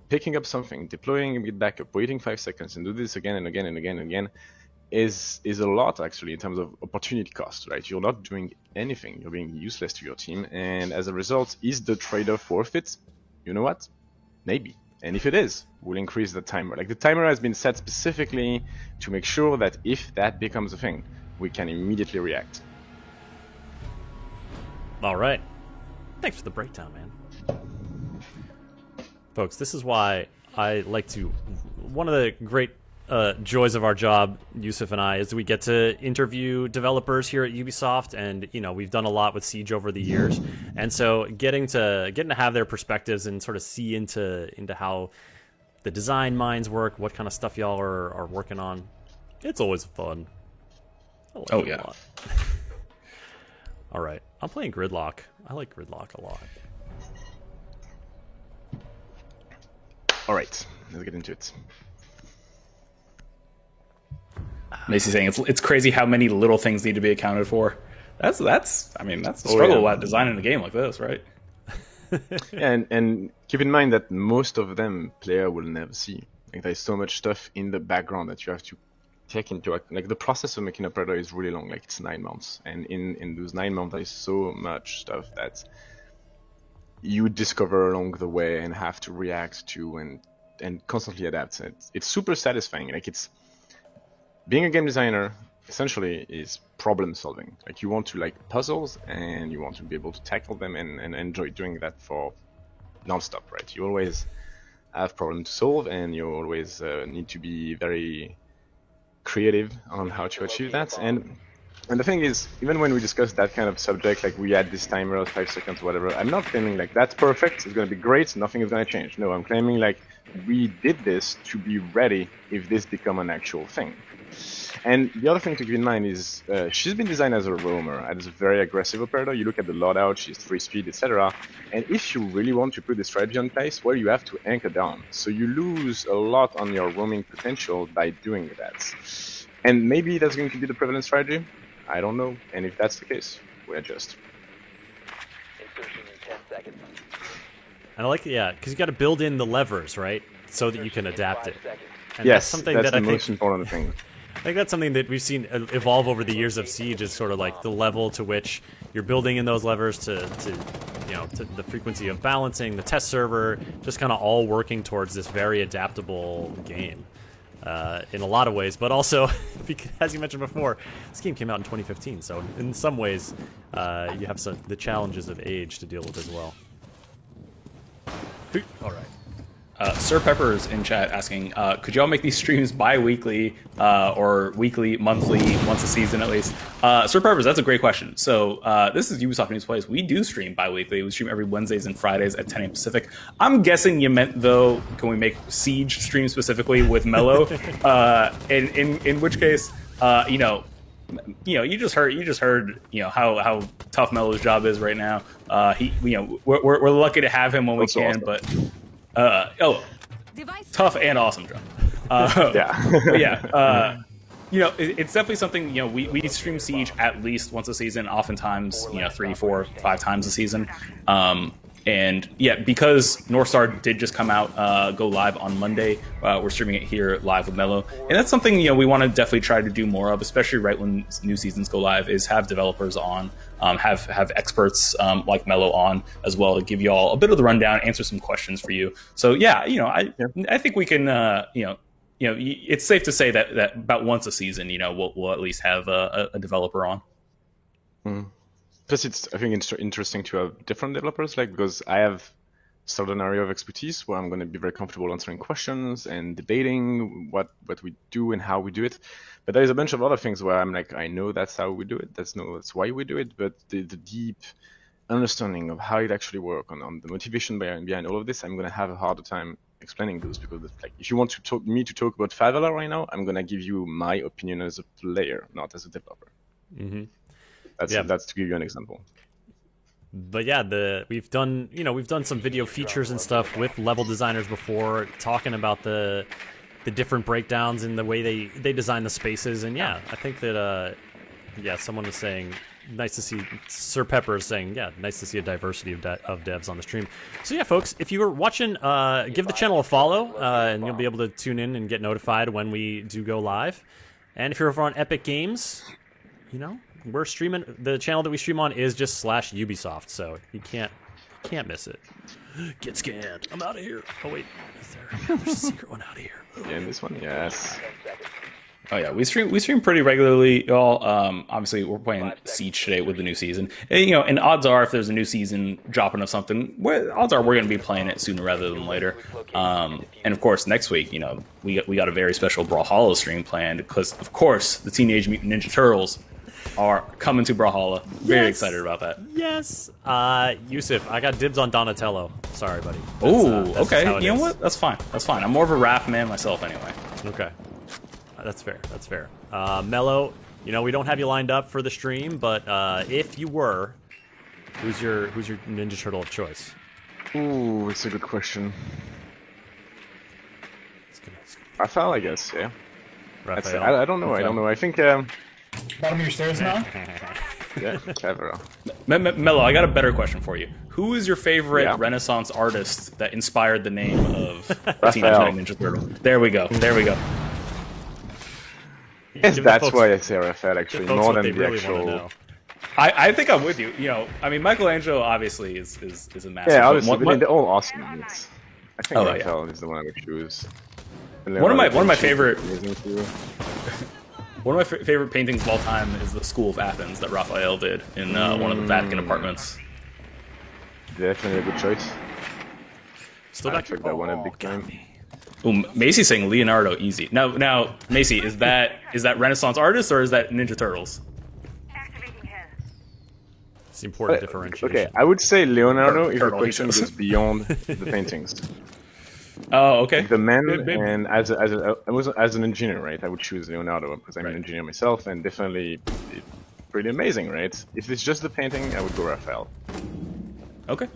picking up something, deploying it back up, waiting 5 seconds, and do this again and again and again and again is a lot, actually, in terms of opportunity cost, right? You're not doing anything. You're being useless to your team. And as a result, is the trade-off worth it? You know what? Maybe. And if it is, we'll increase the timer. Like, the timer has been set specifically to make sure that if that becomes a thing, we can immediately react. All right. Thanks for the breakdown, man. Folks, this is why I like to... One of the great joys of our job, Yusuf and I, is we get to interview developers here at Ubisoft, and we've done a lot with Siege over the years, and so getting to have their perspectives and sort of see into how the design minds work, what kind of stuff y'all are working on, it's always fun. I like it a lot. All right, I'm playing Gridlock. I like Gridlock a lot. All right, let's get into it. Macy's saying it's crazy how many little things need to be accounted for. That's the struggle about designing a game like this, right? and keep in mind that most of them player will never see. Like, there's so much stuff in the background that you have to take into account. Like, the process of making a Predator is really long. Like, it's 9 months, and in those 9 months there's so much stuff that you discover along the way and have to react to and constantly adapt. It's super satisfying. Like, it's being a game designer essentially is problem solving. Like, you want to like puzzles and you want to be able to tackle them and enjoy doing that for non-stop, right? You always have problems to solve and you always need to be very creative on how to achieve that. And the thing is, even when we discuss that kind of subject, like we add this timer of 5 seconds, whatever, I'm not claiming like that's perfect, it's going to be great, nothing is going to change. No, I'm claiming like we did this to be ready if this become an actual thing. And the other thing to keep in mind is she's been designed as a roamer, as a very aggressive operator. You look at the loadout, she's 3 speed, etc. And if you really want to put this strategy in place, well, you have to anchor down. So you lose a lot on your roaming potential by doing that. And maybe that's going to be the prevalent strategy. I don't know. And if that's the case, we adjust. Insertion in 10 seconds. And I like, yeah, because you got to build in the levers, right, so that you can adapt it. And Yes, that's something that's that the I most think. important thing. I think that's something that we've seen evolve over the years of Siege, is sort of like the level to which you're building in those levers to the frequency of balancing, the test server, just kind of all working towards this very adaptable game in a lot of ways. But also, because, as you mentioned before, this game came out in 2015, so in some ways you have the challenges of age to deal with as well. All right. Sir Pepper's in chat asking, could y'all make these streams bi-weekly or weekly, monthly, once a season at least? Sir Pepper's, that's a great question. So this is Ubisoft News Plays. We do stream bi-weekly. We stream every Wednesdays and Fridays at 10 a.m. Pacific. I'm guessing you meant, though, can we make Siege stream specifically with Mello? In which case, you just heard, how tough Mello's job is right now. We're lucky to have him when we can, but. Tough and awesome job. Yeah. It's definitely something, we stream Siege at least once a season, oftentimes, 3, 4, 5 times a season. And yeah, because Northstar did just come out, go live on Monday, we're streaming it here live with Mello. And that's something, we want to definitely try to do more of, especially right when new seasons go live, is have developers on, have experts like Mello on as well to give you all a bit of the rundown, answer some questions for you. So yeah, I think we can, it's safe to say that about once a season, we'll at least have a developer on. Mm. Plus, I think it's interesting to have different developers, because I have a certain area of expertise where I'm going to be very comfortable answering questions and debating what we do and how we do it. But there is a bunch of other things where I'm like, I know that's how we do it, that's why we do it, but the deep understanding of how it actually works, on the motivation behind all of this, I'm going to have a harder time explaining those, because if you want to talk about Favela right now, I'm going to give you my opinion as a player, not as a developer. Mm-hmm. That's to give you an example. But yeah, we've done some video features and stuff with level designers before, talking about the different breakdowns in the way they design the spaces. And yeah, I think that someone was saying, nice to see, Sir Pepper is saying, yeah, nice to see a diversity of devs on the stream. So yeah, folks, if you were watching, give the channel a follow, and you'll be able to tune in and get notified when we do go live. And if you're over on Epic Games, we're streaming. The channel that we stream on is just /Ubisoft, so you can't miss it. Get scanned. I'm out of here. Oh wait, there's a secret one out of here. Yeah, in this one, yes. Oh yeah, we stream pretty regularly, y'all. Obviously, we're playing Siege today with the new season. And odds are, if there's a new season dropping of something, odds are we're going to be playing it sooner rather than later. And of course, next week, we got a very special Brawlhalla stream planned, because of course the Teenage Mutant Ninja Turtles are coming to Brawlhalla. Very excited about that. Yes. Yusuf, I got dibs on Donatello. Sorry, buddy. That's okay. You know what? That's fine. I'm more of a Raph man myself anyway. Okay. That's fair. Mello, we don't have you lined up for the stream, but if you were, who's your Ninja Turtle of choice? Ooh, it's a good question. Raphael, I guess, yeah. Raphael? I don't know. I think... Bottom of your stairs now? Yeah, clever. Mello, I got a better question for you. Who is your favorite Renaissance artist that inspired the name of Teenage Mutant Ninja Turtle? There we go. Yes, that's why I say Raphael, actually, more than the actual... I think I'm with you. Michelangelo obviously is a master. Yeah, obviously, they're all awesome. I think Raphael is the one I would choose. One of my favorite... One of my favorite paintings of all time is the School of Athens that Raphael did in one of the Vatican apartments. Definitely a good choice. Still back to that one a big time. Ooh, Macy's saying Leonardo easy. Now, Macy, is that Renaissance artist or is that Ninja Turtles? Activating hell. It's the important differentiation. Okay, I would say Leonardo if the question goes beyond the paintings. Oh, okay. The man, Good, good. and as an engineer, right? I would choose Leonardo because I'm an engineer myself, and definitely pretty amazing, right? If it's just the painting, I would go Raphael. Okay,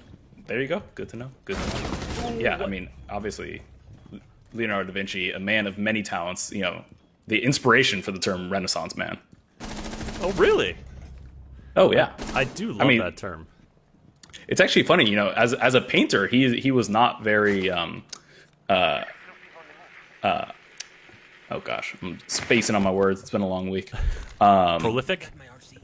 there you go. Good to know. Good to know. Yeah, I mean, obviously, Leonardo da Vinci, a man of many talents. You know, the inspiration for the term Renaissance man. Oh, really? Oh yeah, I do love that term. It's actually funny, you know, as a painter, he was not very oh gosh, I'm spacing on my words. It's been a long week. Prolific?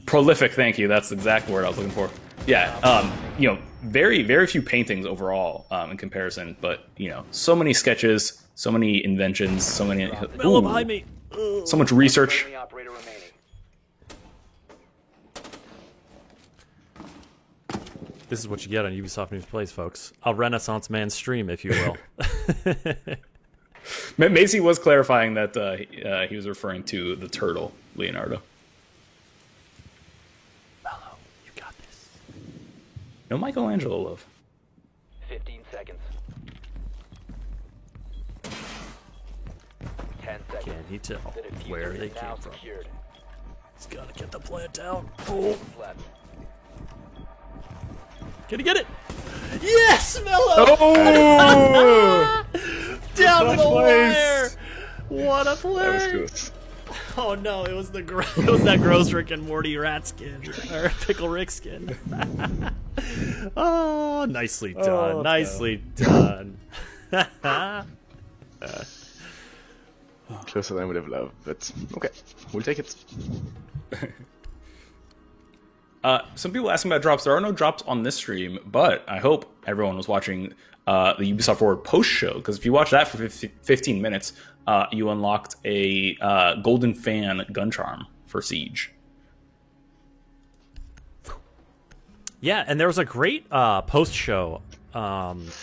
Prolific, thank you. That's the exact word I was looking for. Yeah, you know, very few paintings overall in comparison, but you know, so many sketches, so many inventions, so many Mellow behind me. so much research. Friendly operator remaining. This is what you get on Ubisoft News Plays, folks. A Renaissance man stream, if you will. Macy was clarifying that he was referring to the turtle, Leonardo. Mellow, you got this. No Michelangelo love. 15 seconds. 10 seconds. Can he tell The diffuser where is they now came from? secured. He's gotta get the plant down. Oh, Left. can he get it? Yes, Mellow! Oh! Down to the place. wire! What a play! That was good. Oh no, it was that gross Rick and Morty rat skin or Pickle Rick skin. Oh, nicely done, nicely done. Closer than I would have loved, but okay, we'll take it. Some people asking about drops. There are no drops on this stream, but I hope everyone was watching the Ubisoft Forward post show, because if you watch that for 15 minutes, you unlocked a Golden Fan gun charm for Siege. Yeah, and there was a great post show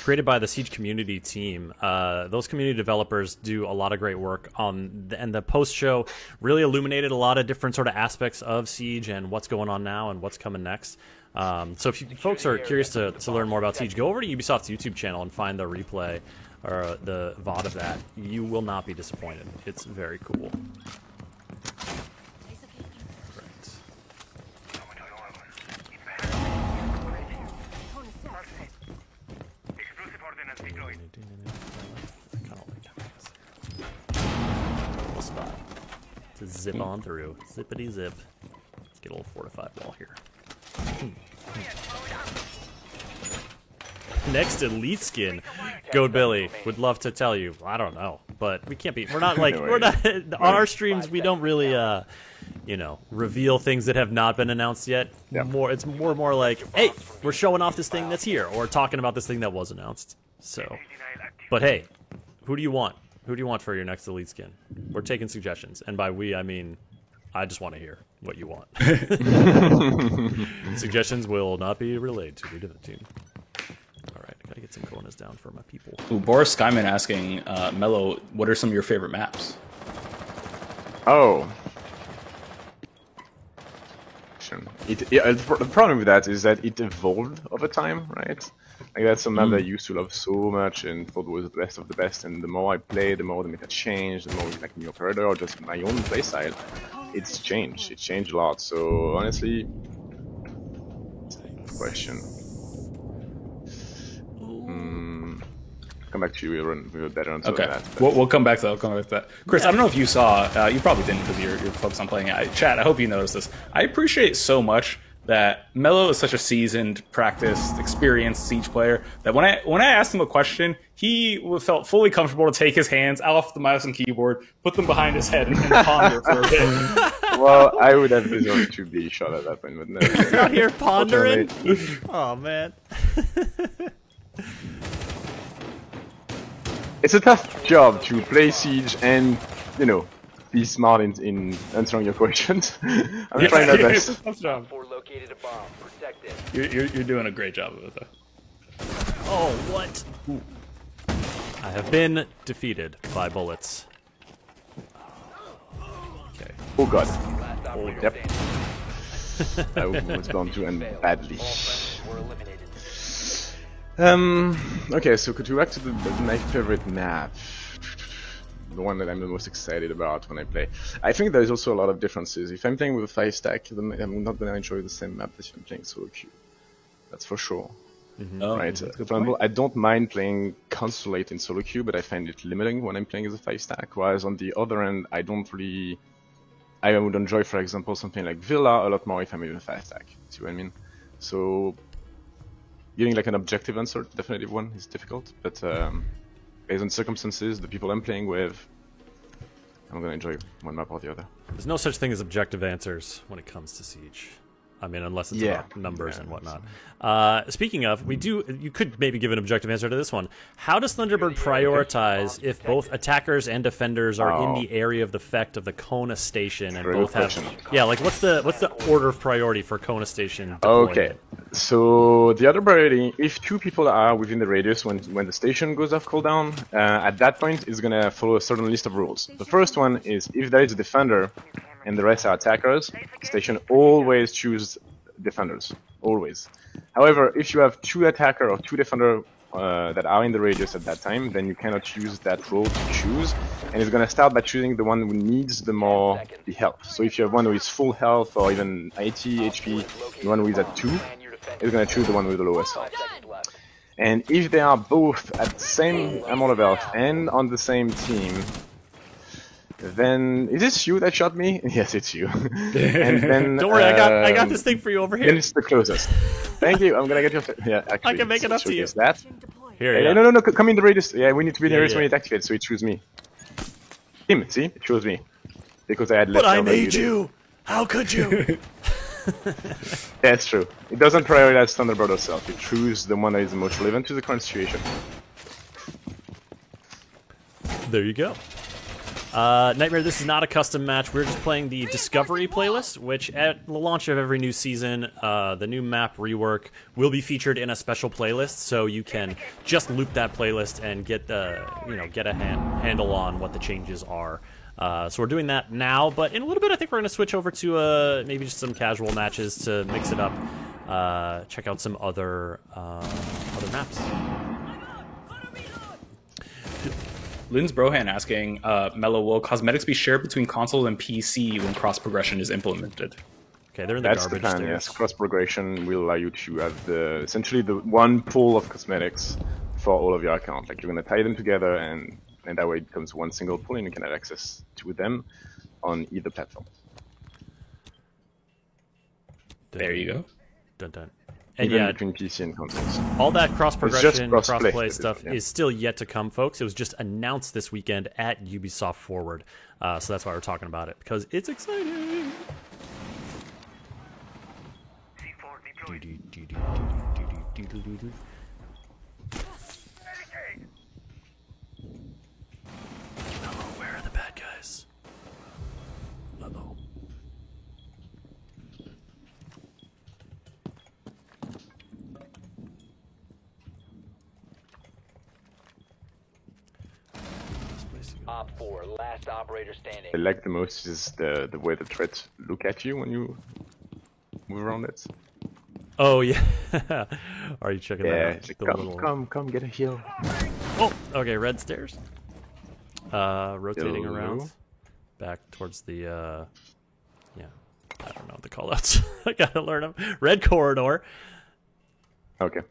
created by the Siege community team. Those community developers do a lot of great work on, and the post show really illuminated a lot of different sort of aspects of Siege and what's going on now and what's coming next. So if you folks are curious to learn more about Siege, go over to Ubisoft's YouTube channel and find the replay or the VOD of that. You will not be disappointed. It's very cool. Spot to zip on through. Zippity zip. Let's get a little fortified wall here. Next elite skin. Goat Billy would love to tell you. I don't know, but we can't be. We're not like we're not on our streams. We don't really, you know, reveal things that have not been announced yet. Yeah. It's more like, hey, we're showing off this thing that's here, or talking about this thing that was announced. So, but hey, who do you want? Who do you want for your next elite skin? We're taking suggestions, and by we I mean I just want to hear what you want. Suggestions will not be relayed to the team. All right, I gotta get some Coronas down for my people. Ooh, Boris Skyman asking, Mello, what are some of your favorite maps? Oh. The problem with that is that it evolved over time, right? Like that's a map that I used to love so much and thought was the best of the best, and the more I played, the more the meta changed, the more like new operator or just my own playstyle, it's changed. It changed a lot. So honestly, question. Come back to you with a better answer Okay, than that. we'll come back to that. We'll come back to that. Chris, I don't know if you saw, you probably didn't because you're focused on playing it. Chat, I hope you noticed this. I appreciate so much that Mello is such a seasoned, practiced, experienced Siege player that when I asked him a question, he felt fully comfortable to take his hands off the mouse and keyboard, put them behind his head, and ponder for a bit. Well, I would have deserved to be shot at that point, but no. Out here pondering. Oh man. It's a tough job to play Siege and, you know, be smart in answering your questions. I'm trying my best. Tough job. 4 located a bomb. Protect it. You're doing a great job of it, though. Oh, what? Ooh. I have been defeated by bullets. Okay. Oh god. Last operator Yep. standing. I was bound to end badly. All friendlies were eliminated. Okay, so to go back to my favorite map, the one that I'm the most excited about when I play. I think there's also a lot of differences. If I'm playing with a 5-stack, then I'm not gonna enjoy the same map as if I'm playing solo queue. That's for sure. Oh, Right. For example, I don't mind playing Consulate in solo queue, but I find it limiting when I'm playing as a 5-stack. Whereas on the other end, I would enjoy, for example, something like Villa a lot more if I'm in a 5-stack. See what I mean? So getting like an objective answer, definitive one, is difficult. But based on circumstances, the people I'm playing with, I'm gonna enjoy one map or the other. There's no such thing as objective answers when it comes to Siege. I mean, unless it's about numbers and whatnot. Speaking of, you could maybe give an objective answer to this one. How does Thunderbird prioritize if both attackers and defenders are in the area of effect of the Kona station and both have? Yeah, like what's the order of priority for Kona station deployment? Okay, so the other priority, if 2 people are within the radius when the station goes off cooldown, at that point it's gonna follow a certain list of rules. The first one is if there is a defender and the rest are attackers, station always choose defenders, always. However, if you have 2 attacker or 2 defender that are in the radius at that time, then you cannot use that role to choose, and it's gonna start by choosing the one who needs the health. So if you have one who is full health or even 80 HP, and one who is at 2, it's gonna choose the one with the lowest health. And if they are both at the same amount of health and on the same team, then is this you that shot me? Yes, it's you. And then don't worry, I got this thing for you over here. Then it's the closest. Thank you. I'm gonna get your. Yeah, actually, I can make it up to you. That. Here, yeah. No, come in the radius. Yeah, we need to be in the radius when it activates, so it chose me. Him, see, it chose me because I had less. But I made you. How could you? That's true. It doesn't prioritize Thunderbird itself. It chooses the one that is the most relevant to the current situation. There you go. Nightmare, this is not a custom match. We're just playing the Discovery playlist, which at the launch of every new season, the new map rework will be featured in a special playlist, so you can just loop that playlist and get a handle on what the changes are. So we're doing that now, but in a little bit I think we're going to switch over to maybe just some casual matches to mix it up. Check out some other maps. Lynn's Brohan asking, Mello, will cosmetics be shared between console and PC when cross progression is implemented? Okay, they're in the That's garbage. That's the plan, yes. Cross progression will allow you to have essentially the one pool of cosmetics for all of your account. Like you're going to tie them together, and that way it becomes one single pool, and you can have access to them on either platform. There you go. Dun dun. And even yeah, between PC and consoles. All that cross-progression, cross-play stuff yeah. is still yet to come, folks. It was just announced this weekend at Ubisoft Forward. So that's why we're talking about it, because it's exciting. Oh, where are the bad guys? Uh-oh. Op 4, last operator standing. I like the most is the way the threats look at you when you move around it. Oh yeah. Are you checking that out? It's like, come, get a heal. Oh, okay, red stairs. Rotating Hello. around. Back towards the, yeah, I don't know what the callouts. I gotta learn them. Red corridor. Okay.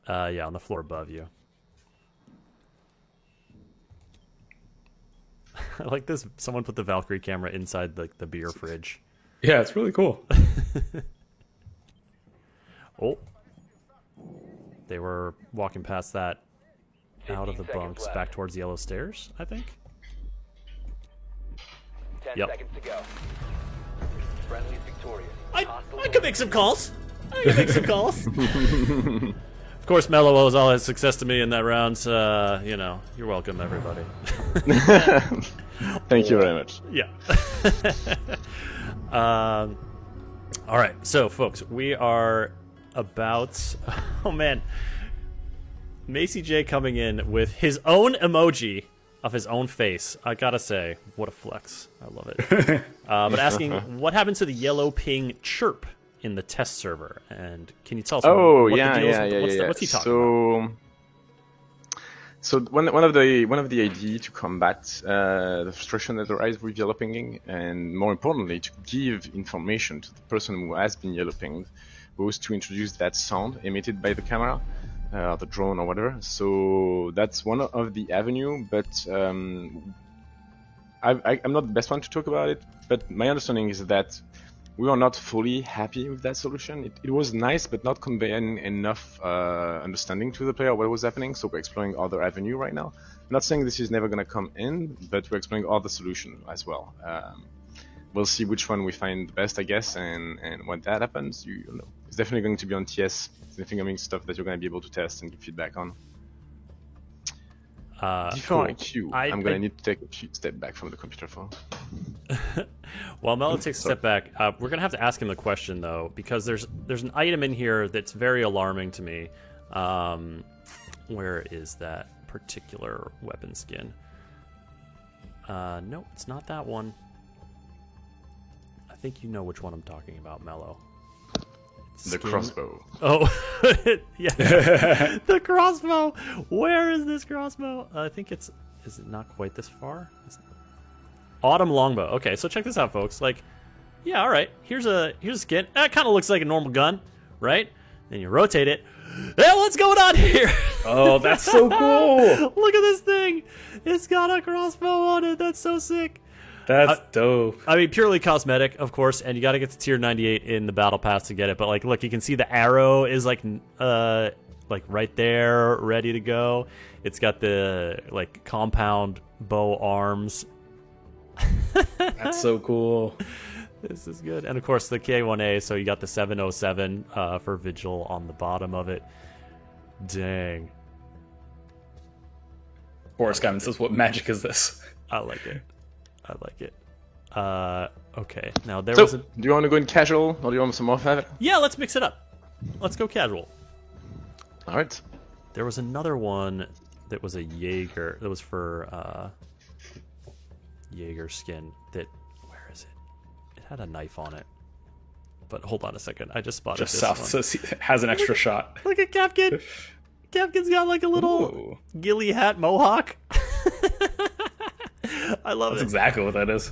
Yeah, on the floor above you. I like this. Someone put the Valkyrie camera inside the beer fridge. Yeah, it's really cool. Oh. They were walking past that out of the bunks back towards the yellow stairs, I think. 10 Yep. seconds to go. Friendly's victorious. I can make some calls. I can make some calls. Of course, Mello owes all his success to me in that round. You know, you're welcome, everybody. Thank you very much. Yeah. All right, so folks, we are about. Oh man, Macy J coming in with his own emoji of his own face. I gotta say, what a flex! I love it. But asking what happened to the yellow ping chirp in the test server, and can you tell us? Oh what yeah, the deal is? yeah. What's he talking about? So So one of the idea to combat the frustration that arises with yellow pinging, and more importantly, to give information to the person who has been yellow pinged, was to introduce that sound emitted by the camera, the drone or whatever. So that's one of the avenue, but I'm not the best one to talk about it. But my understanding is that we are not fully happy with that solution. It was nice, but not conveying enough understanding to the player what was happening. So we're exploring other avenue right now. I'm not saying this is never going to come in, but we're exploring other solution as well. We'll see which one we find the best, I guess, and when that happens, you know, it's definitely going to be on TS. It's definitely stuff that you're going to be able to test and give feedback on. Before I queue, I'm going to need to take a step back from the computer phone. While Mello takes a step back, we're going to have to ask him the question, though, because there's an item in here that's very alarming to me. Where is that particular weapon skin? No, it's not that one. I think you know which one I'm talking about, Mello. The crossbow. Oh, yeah. The crossbow. Where is this crossbow? I think is it not quite this far? Autumn longbow. Okay, so check this out, folks. Like, yeah, all right. Here's a skin. That kind of looks like a normal gun, right? Then you rotate it. Hey, what's going on here? Oh, that's so cool. Look at this thing. It's got a crossbow on it. That's so sick. That's dope. I mean, purely cosmetic, of course, and you got to get to tier 98 in the battle pass to get it. But like, look, you can see the arrow is like right there, ready to go. It's got the like compound bow arms. That's so cool. This is good, and of course the K1A. So you got the 707 for Vigil on the bottom of it. Dang. Boris Gaiman says, "What magic is this?" I like it. I like it. Okay. Now there So, was do you want to go in casual, or do you want some more of it? Yeah, let's mix it up. Let's go casual. All right. There was another one that was a Jaeger. That was for Jaeger skin. That, where is it? It had a knife on it. But hold on a second. I just spotted Just this South one. says he has an extra shot. Look at Capkin. Capkin's got like a little Ooh. ghillie hat mohawk. I love That's it. exactly what that is.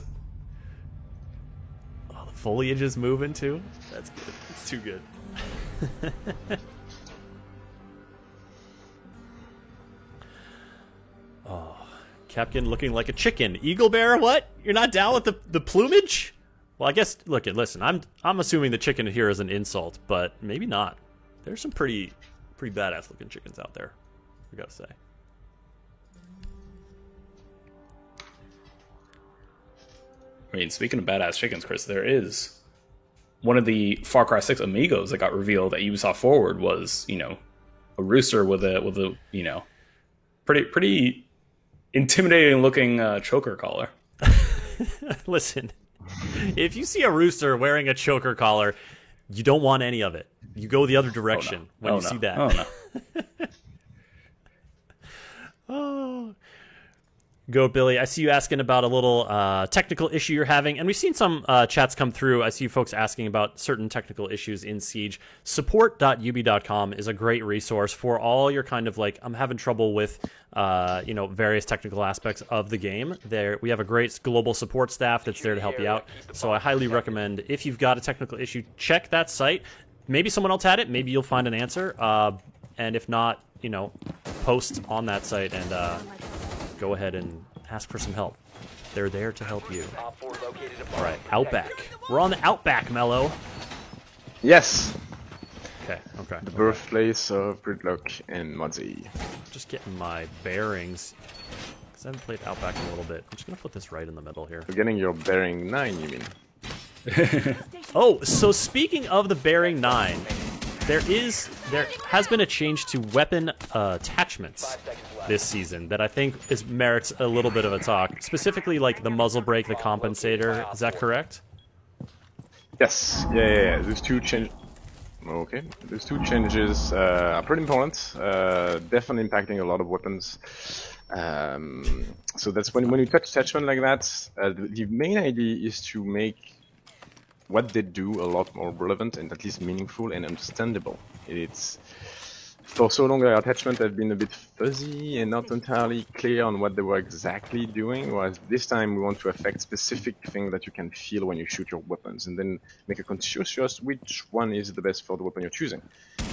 Oh, the foliage is moving too. That's good. It's too good. Oh, Capkin looking like a chicken. Eagle Bear, what? You're not down with the plumage? Well, I guess. Listen. I'm assuming the chicken here is an insult, but maybe not. There's some pretty badass looking chickens out there, I gotta say. I mean, speaking of badass chickens, Chris, there is one of the Far Cry 6 Amigos that got revealed at Ubisoft Forward was, you know, a rooster with a you know, pretty intimidating looking choker collar. Listen, if you see a rooster wearing a choker collar, you don't want any of it. You go the other direction when you see that. Oh no. Oh. Go, Billy. I see you asking about a little technical issue you're having, and we've seen some chats come through. I see folks asking about certain technical issues in Siege. Support.ub.com is a great resource for all your kind of like, I'm having trouble with various technical aspects of the game. There, we have a great global support staff that's there to help you out. So I highly recommend, if you've got a technical issue, check that site. Maybe someone else had it. Maybe you'll find an answer. And if not, post on that site and go ahead and ask for some help. They're there to help you. All right, Outback. We're on the Outback, Mello. Yes. Okay. The birthplace of Gridlock and Mudzy. Just getting my bearings, because I haven't played Outback in a little bit. I'm just going to put this right in the middle here. You're getting your bearing 9, you mean? Oh, so speaking of the bearing 9, there has been a change to weapon attachments this season that I think merits a little bit of a talk. Specifically, like the muzzle brake, the compensator. Is that correct? Yes. Yeah. There's two changes. Okay. There's two changes. Are pretty important. Definitely impacting a lot of weapons. So that's when you touch attachment like that. The main idea is to make what they do a lot more relevant and at least meaningful and understandable. It's for so long their attachments have been a bit fuzzy and not entirely clear on what they were exactly doing, whereas this time we want to affect specific things that you can feel when you shoot your weapons, and then make a conscious choice which one is the best for the weapon you're choosing.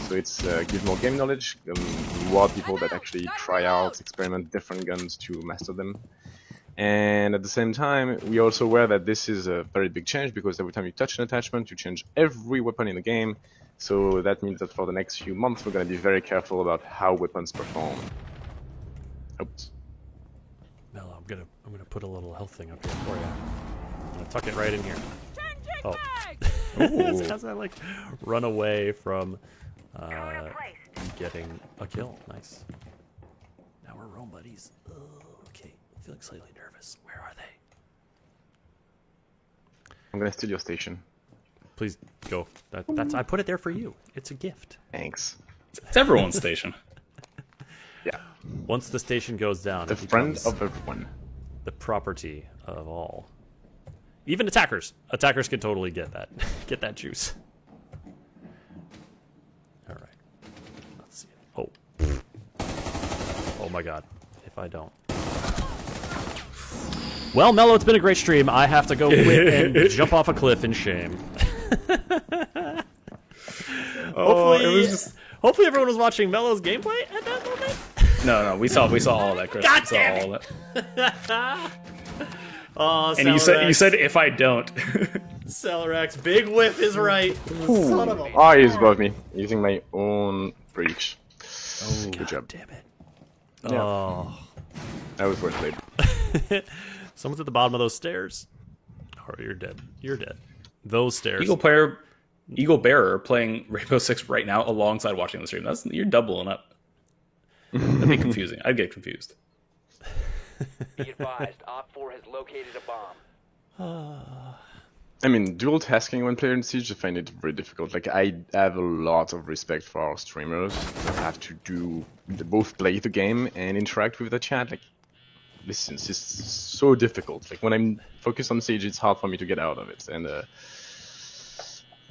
So it's gives more game knowledge, reward people that actually try out, experiment different guns to master them. And at the same time, we are also aware that this is a very big change, because every time you touch an attachment, you change every weapon in the game. So that means that for the next few months, we're going to be very careful about how weapons perform. Oops. Mello, I'm gonna put a little health thing up here for you. I'm gonna tuck it right in here. Oh. As I like run away from getting a kill. Nice. Now we're roam buddies. Okay, feeling slightly nervous. Where are they? I'm going to steal your station. Please go. That's I put it there for you. It's a gift. Thanks. It's everyone's station. Yeah. Once the station goes down, The it friend becomes of everyone. the property of all. Even attackers. Attackers can totally get that. Get that juice. All right. Let's see. Oh. Oh my God. If I don't. Well, Mello, it's been a great stream. I have to go quit and jump off a cliff in shame. Hopefully everyone was watching Mello's gameplay at that moment. No, we saw all that, Chris. God we saw damn all it. that. Oh, And you said if I don't. Celerax, big whiff is right. Son of a... Ah, he's above me, using my own breach. Oh, good job. Damn it. Yeah. Oh. That was well played. Someone's at the bottom of those stairs. Oh, you're dead. You're dead. Those stairs. Eagle Bearer playing Rainbow Six right now alongside watching the stream. You're doubling up. That'd be confusing. I'd get confused. Be advised, Op 4 has located a bomb. I mean, dual tasking when playing Siege, I find it very difficult. Like, I have a lot of respect for our streamers that have to both play the game and interact with the chat. Like, listen, it's so difficult. Like, when I'm focused on Siege, it's hard for me to get out of it. And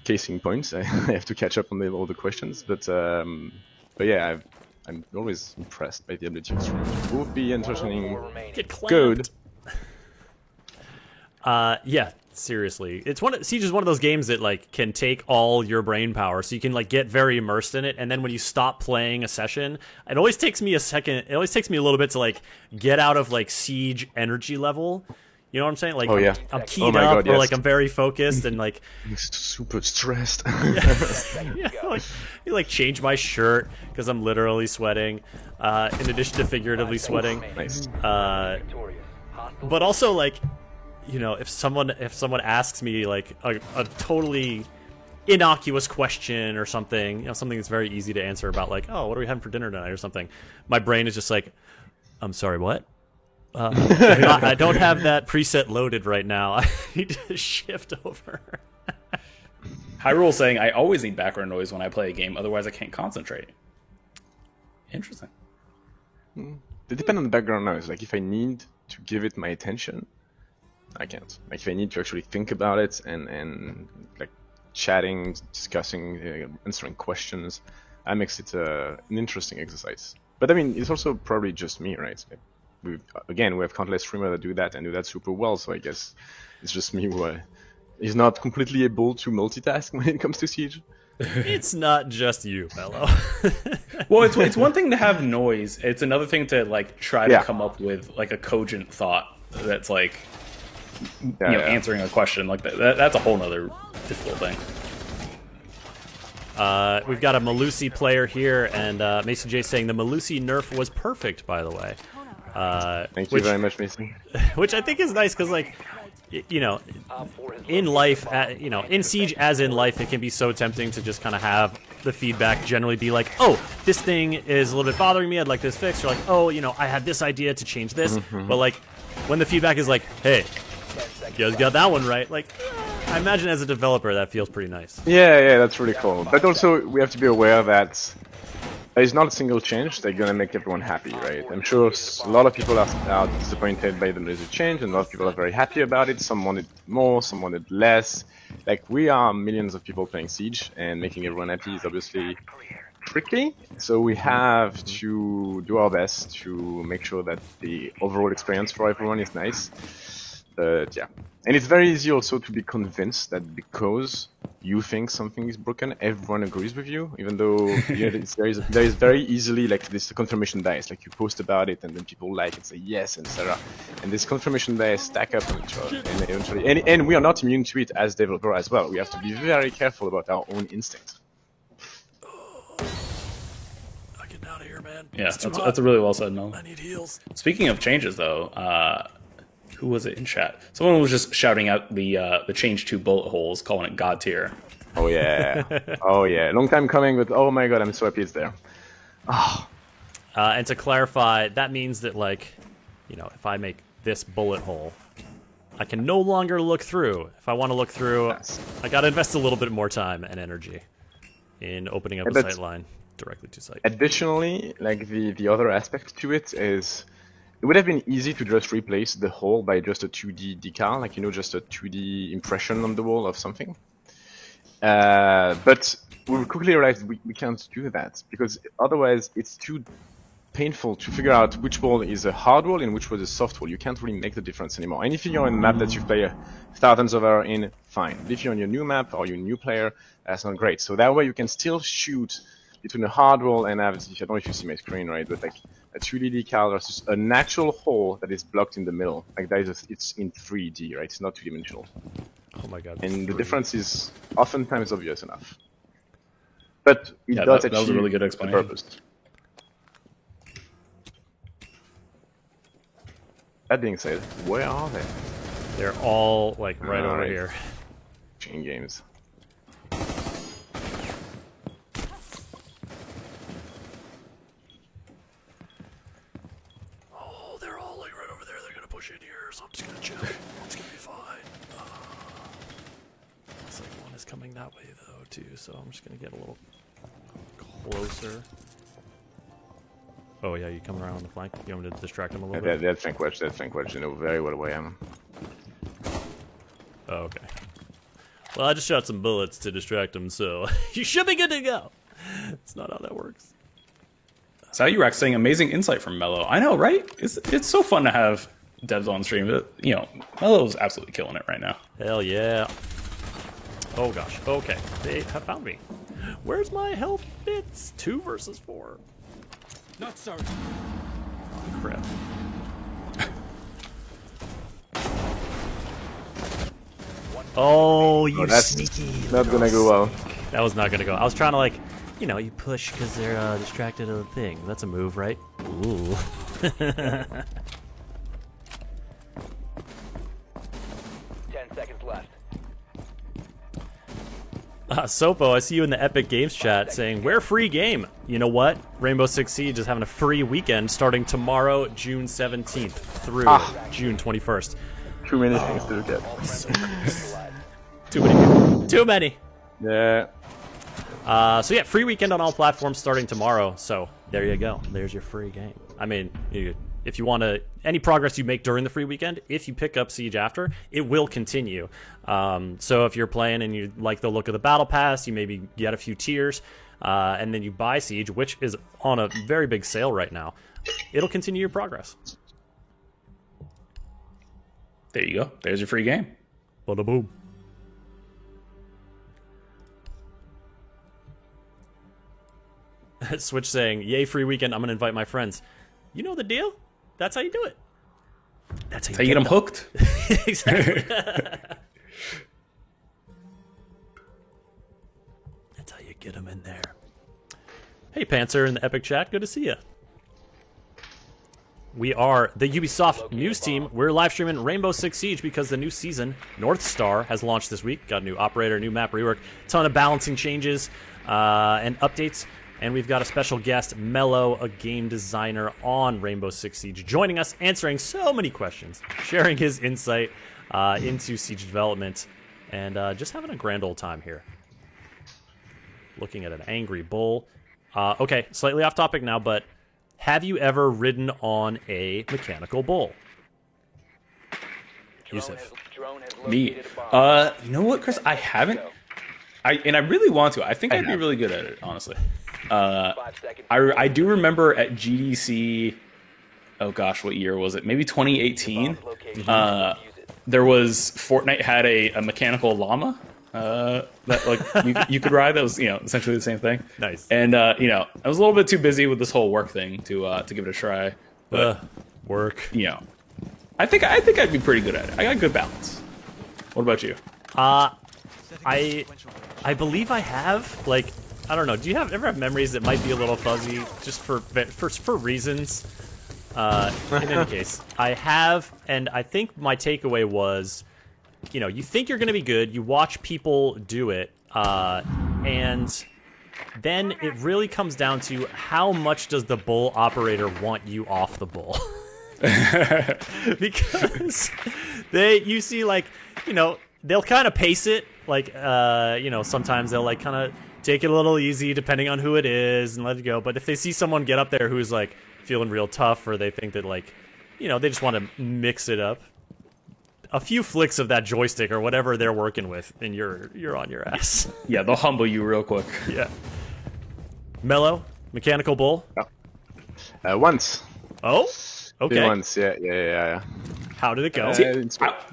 case in point, I have to catch up on all the questions. But yeah, I'm always impressed by the ability of streamers to both be entertaining, good. Yeah, seriously. Siege is one of those games that like can take all your brain power, so you can like get very immersed in it, and then when you stop playing a session, it always takes me a little bit to like get out of like Siege energy level. You know what I'm saying? Like, I'm keyed up, God, yes. or like I'm very focused, and like super stressed. you like change my shirt because I'm literally sweating, in addition to figuratively sweating. Nice. But also like, you know, if someone asks me like a totally innocuous question or something, you know, something that's very easy to answer about, like, oh, what are we having for dinner tonight or something, my brain is just like, I'm sorry, what? I don't have that preset loaded right now. I need to shift over. Hyrule saying I always need background noise when I play a game, otherwise I can't concentrate. Interesting. They depend on the background noise. Like, if I need to give it my attention, I can't. Like, if I need to actually think about it and like chatting, discussing, answering questions, that makes it an interesting exercise. But I mean, it's also probably just me, right? We have countless streamers that do that and do that super well. So I guess it's just me who is not completely able to multitask when it comes to Siege. It's not just you, fellow. Well, it's one thing to have noise. It's another thing to like try to come up with like a cogent thought that's like answering a question like that. That's a whole nother difficult thing. We've got a Melusi player here, and Mason J saying the Melusi nerf was perfect, by the way. Thank you very much, Mason. Which I think is nice because, like, you know, in life, you know, in Siege as in life, it can be so tempting to just kind of have the feedback generally be like, oh, this thing is a little bit bothering me, I'd like this fixed. Or like, oh, you know, I had this idea to change this. But like, when the feedback is like, hey, you guys got that one right, like, I imagine as a developer that feels pretty nice. Yeah, that's really cool. But also, we have to be aware that there's not a single change that's gonna make everyone happy, right? I'm sure a lot of people are disappointed by the laser change, and a lot of people are very happy about it. Some wanted more, some wanted less. Like, we are millions of people playing Siege, and making everyone happy is obviously tricky. So we have to do our best to make sure that the overall experience for everyone is nice. But yeah, and it's very easy also to be convinced that because you think something is broken, everyone agrees with you, even though there is very easily like this confirmation bias. Like you post about it, and then people like and say yes, etc. And this confirmation bias stack up on each other, and eventually, and we are not immune to it as developer as well. We have to be very careful about our own instinct. Get out of here, man. Yeah, that's really well said, Mel. I need heals. Speaking of changes, though, who was it in chat? Someone was just shouting out the change to bullet holes, calling it God tier. Oh yeah, oh yeah, long time coming. But oh my god, I'm so happy it's there. Oh. And to clarify, that means that like, you know, if I make this bullet hole, I can no longer look through. If I want to look through, Yes. I got to invest a little bit more time and energy in opening up a sight line directly to site. Additionally, like the other aspect to it is, it would have been easy to just replace the hole by just a 2D decal, like, you know, just a 2D impression on the wall of something. But we quickly realized we can't do that, because otherwise it's too painful to figure out which wall is a hard wall and which was a soft wall. You can't really make the difference anymore. And if you're on a map that you've played thousands of hours in, fine. But if you're on your new map or your new player, that's not great. So that way you can still shoot between a hard wall and I don't know if you see my screen, right, but like a 2D decal versus an actual hole that is blocked in the middle. Like that is it's in 3D, right? It's not two-dimensional. Oh my god. And the difference is oftentimes obvious enough. But it does that achieve was a really good the explanation. purpose. That being said, where are they? They're all like right over Alright. here. Chain games. Oh, they're all like right over there. They're gonna push in here, so I'm just gonna chill. It's gonna be fine. Looks like one is coming that way though too, so I'm just gonna get a little closer. Oh yeah, you coming around on the flank? You want me to distract him a little bit? That flank wedge, you know very well where I am. Oh, okay. Well, I just shot some bullets to distract him, so you should be good to go. It's not how that works. Salurak saying amazing insight from Mello. I know, right? It's so fun to have devs on stream. But, you know, Mello's absolutely killing it right now. Hell yeah. Oh gosh. Okay. They have found me. Where's my health bits? 2 versus 4. Not sorry. Crap. Oh, you that's sneaky. not gonna go well. That was not gonna go. I was trying to like, you know, you push because they're distracted of the thing. That's a move, right? Ooh. 10 seconds left. Sopo, I see you in the Epic Games chat saying, we're free game. You know what? Rainbow Six Siege is having a free weekend starting tomorrow, June 17th through June 21st. Too many things to look at. Too many. Too many. Yeah. So yeah, free weekend on all platforms starting tomorrow. So there you go. There's your free game. I mean, if you want to, any progress you make during the free weekend, if you pick up Siege after, it will continue. So if you're playing and you like the look of the battle pass, you maybe get a few tiers, and then you buy Siege, which is on a very big sale right now. It'll continue your progress. There you go. There's your free game. Bada boom. Switch saying, yay, free weekend. I'm going to invite my friends. You know the deal. That's how you do it. That's how you get them hooked. Exactly. That's how you get them in there. Hey, Panzer in the Epic chat. Good to see you. We are the Ubisoft news team. We're live streaming Rainbow Six Siege because the new season, North Star, has launched this week. Got a new operator, new map rework, ton of balancing changes and updates. And we've got a special guest, Mello, a game designer on Rainbow Six Siege, joining us, answering so many questions, sharing his insight into Siege development, and just having a grand old time here. Looking at an angry bull. Okay, slightly off topic now, but have you ever ridden on a mechanical bull? Yusuf. Me. You know what, Chris? I haven't. I really want to. I think I'd be really good at it, honestly. I do remember at GDC. Oh gosh, what year was it? Maybe 2018. There was Fortnite had a mechanical llama that like you could ride. That was essentially the same thing. Nice. And I was a little bit too busy with this whole work thing to give it a try. But work. I think I'd be pretty good at it. I got good balance. What about you? I believe I have. Like, I don't know. Do you ever have memories that might be a little fuzzy, just for reasons? In any case, I have, and I think my takeaway was, you think you're going to be good, you watch people do it, and then it really comes down to how much does the bull operator want you off the bull. Because you see, like, they'll kind of pace it, like, sometimes they'll, like, kind of take it a little easy depending on who it is and let it go. But if they see someone get up there who's, like, feeling real tough, or they think that, like, they just want to mix it up, a few flicks of that joystick or whatever they're working with, and you're on your ass. Yeah, they'll humble you real quick. Yeah. Mellow, mechanical bull. Once. Oh, okay. Once, yeah. How did it go?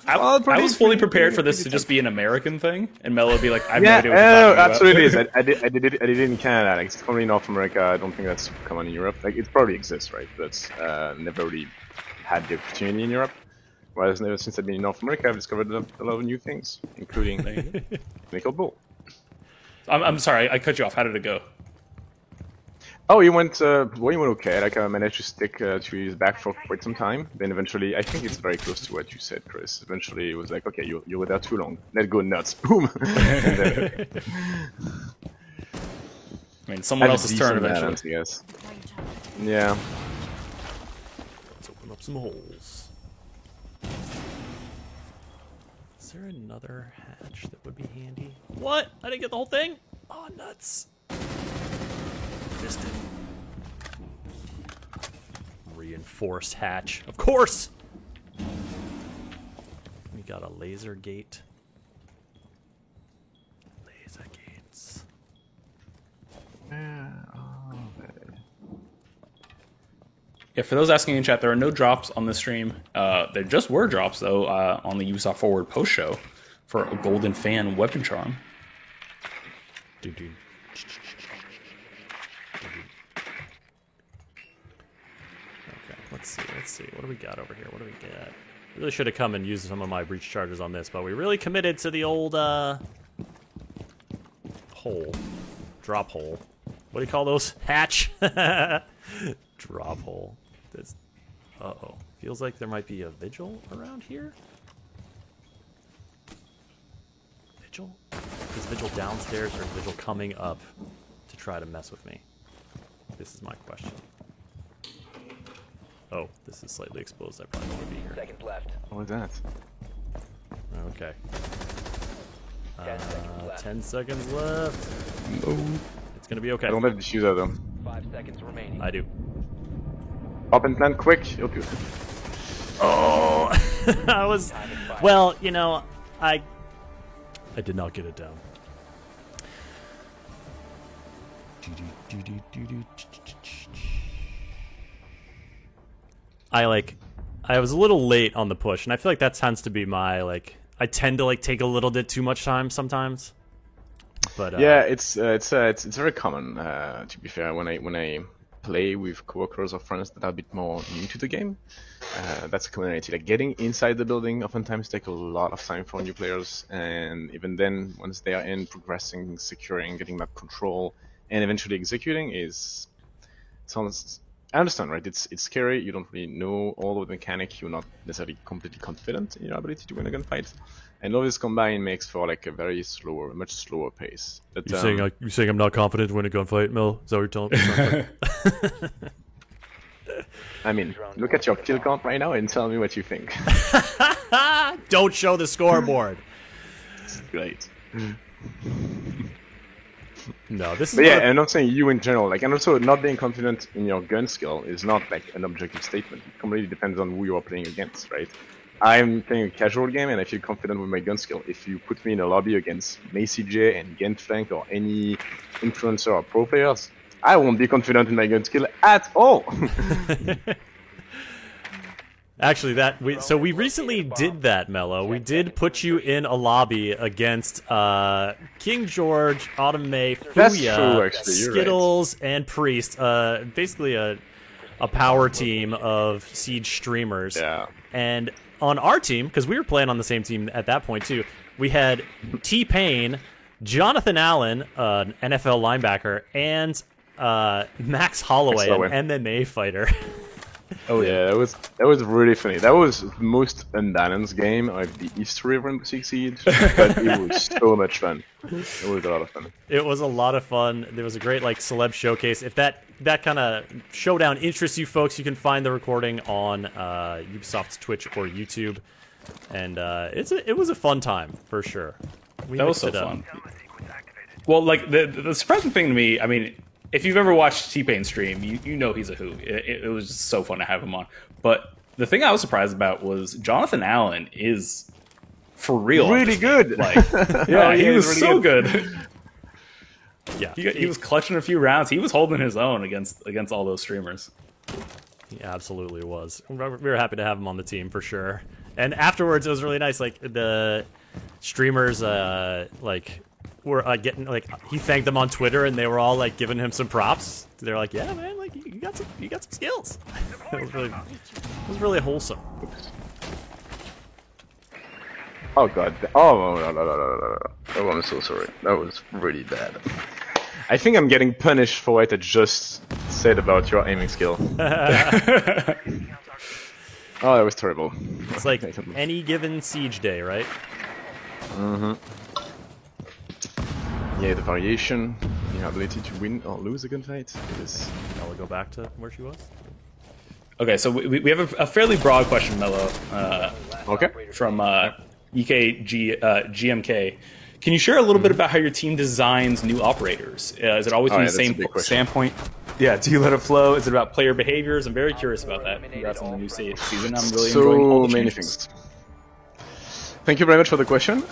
I was fully prepared for this to just be an American thing, and Mello would be like, I have no idea what you're talking absolutely about. is. I did it in Canada. Like, it's probably in North America. I don't think that's common in Europe. Like, it probably exists, right? But never really had the opportunity in Europe. Whereas ever since I've been in North America, I've discovered a lot of new things, including mechanical bull. I'm sorry, I cut you off. How did it go? Oh, he went okay. Like, I managed to stick to his back for quite some time. Then eventually, I think it's very close to what you said, Chris. Eventually, it was like, okay, you were there too long. Let's go nuts. Boom. And then, I mean, someone else's turn eventually. Balance, I guess. Yeah. Let's open up some holes. Is there another hatch that would be handy? What? I didn't get the whole thing? Oh, nuts. Missed it. Reinforced hatch. Of course! We got a laser gate. Laser gates. Yeah, for those asking in chat, there are no drops on the stream. There just were drops, though, on the Ubisoft Forward post-show for a Golden Fan weapon charm. Dude. Let's see. What do we got over here? What do we get? Really should have come and used some of my breach charges on this, but we really committed to the old hole. Drop hole. What do you call those? Hatch. Drop hole. Uh-oh. Feels like there might be a vigil around here. Vigil? Is vigil downstairs or is vigil coming up to try to mess with me? This is my question. Oh, this is slightly exposed. I probably don't want to be here. Seconds left. What was that? Okay. 10 seconds left. 10 seconds left. It's gonna be okay. I don't have the shoes out, though. 5 seconds remaining. I do. Up and plant quick. You'll do it. Oh! I was... Well, I did not get it down. I was a little late on the push, and I feel like that tends to be my, like, I tend to, like, take a little bit too much time sometimes. But yeah, it's very common, to be fair, when I play with coworkers or friends that are a bit more new to the game. That's a commonality. Like, getting inside the building oftentimes takes a lot of time for new players, and even then, once they are in, progressing, securing, getting map control, and eventually executing I understand, right? It's scary. You don't really know all of the mechanics. You're not necessarily completely confident in your ability to win a gunfight, and all this combined makes for like a much slower pace. But, you saying I'm not confident to win a gunfight, Mel? Is that what you're telling me? I mean, look at your kill count right now and tell me what you think. Don't show the scoreboard. It's great. No, this is. But yeah, and I'm saying you in general, like, and also not being confident in your gun skill is not like an objective statement. It completely depends on who you are playing against, right? I'm playing a casual game and I feel confident with my gun skill. If you put me in a lobby against Macy J and Gentflank or any influencer or pro players, I won't be confident in my gun skill at all. Actually, so we recently did that, Mello. We did put you in a lobby against King George, Autumn May, That's true, Fuya, actually, you're Skittles, and Priest. Basically a power team of Siege streamers. Yeah. And on our team, because we were playing on the same team at that point too, we had T-Pain, Jonathan Allen, an NFL linebacker, and Max Holloway, an MMA fighter. Oh yeah, that was really funny. That was the most unbalanced game of the history of Rainbow Six Siege, but it was so much fun. It was a lot of fun. It was a lot of fun. There was a great celeb showcase. If that kind of showdown interests you folks, you can find the recording on Ubisoft's Twitch or YouTube, and it was a fun time for sure. That was so fun. Well, the surprising thing to me, I mean, if you've ever watched T-Pain stream, you know he's a hoot. It was just so fun to have him on. But the thing I was surprised about was Jonathan Allen is for real really good. He was really so good. Yeah, he was clutching a few rounds. He was holding his own against all those streamers. He absolutely was. We were happy to have him on the team for sure. And afterwards, it was really nice. The streamers were getting he thanked them on Twitter, and they were all giving him some props. They were like, "Yeah, man, you got some skills." It was really wholesome. Oh god! Oh no! Oh, I'm so sorry. That was really bad. I think I'm getting punished for what I just said about your aiming skill. Oh, that was terrible. It's like any given Siege day, right? Mm-hmm. Yeah, the variation, the ability to win or lose a gunfight. I'll go back to where she was. Okay, so we have a fairly broad question, Mello. Okay. From GMK. Can you share a little bit about how your team designs new operators? Is it always from the same standpoint? Yeah, do you let it flow? Is it about player behaviors? I'm very curious about that. Congrats on the new season. I'm really enjoying all the many things. Thank you very much for the question.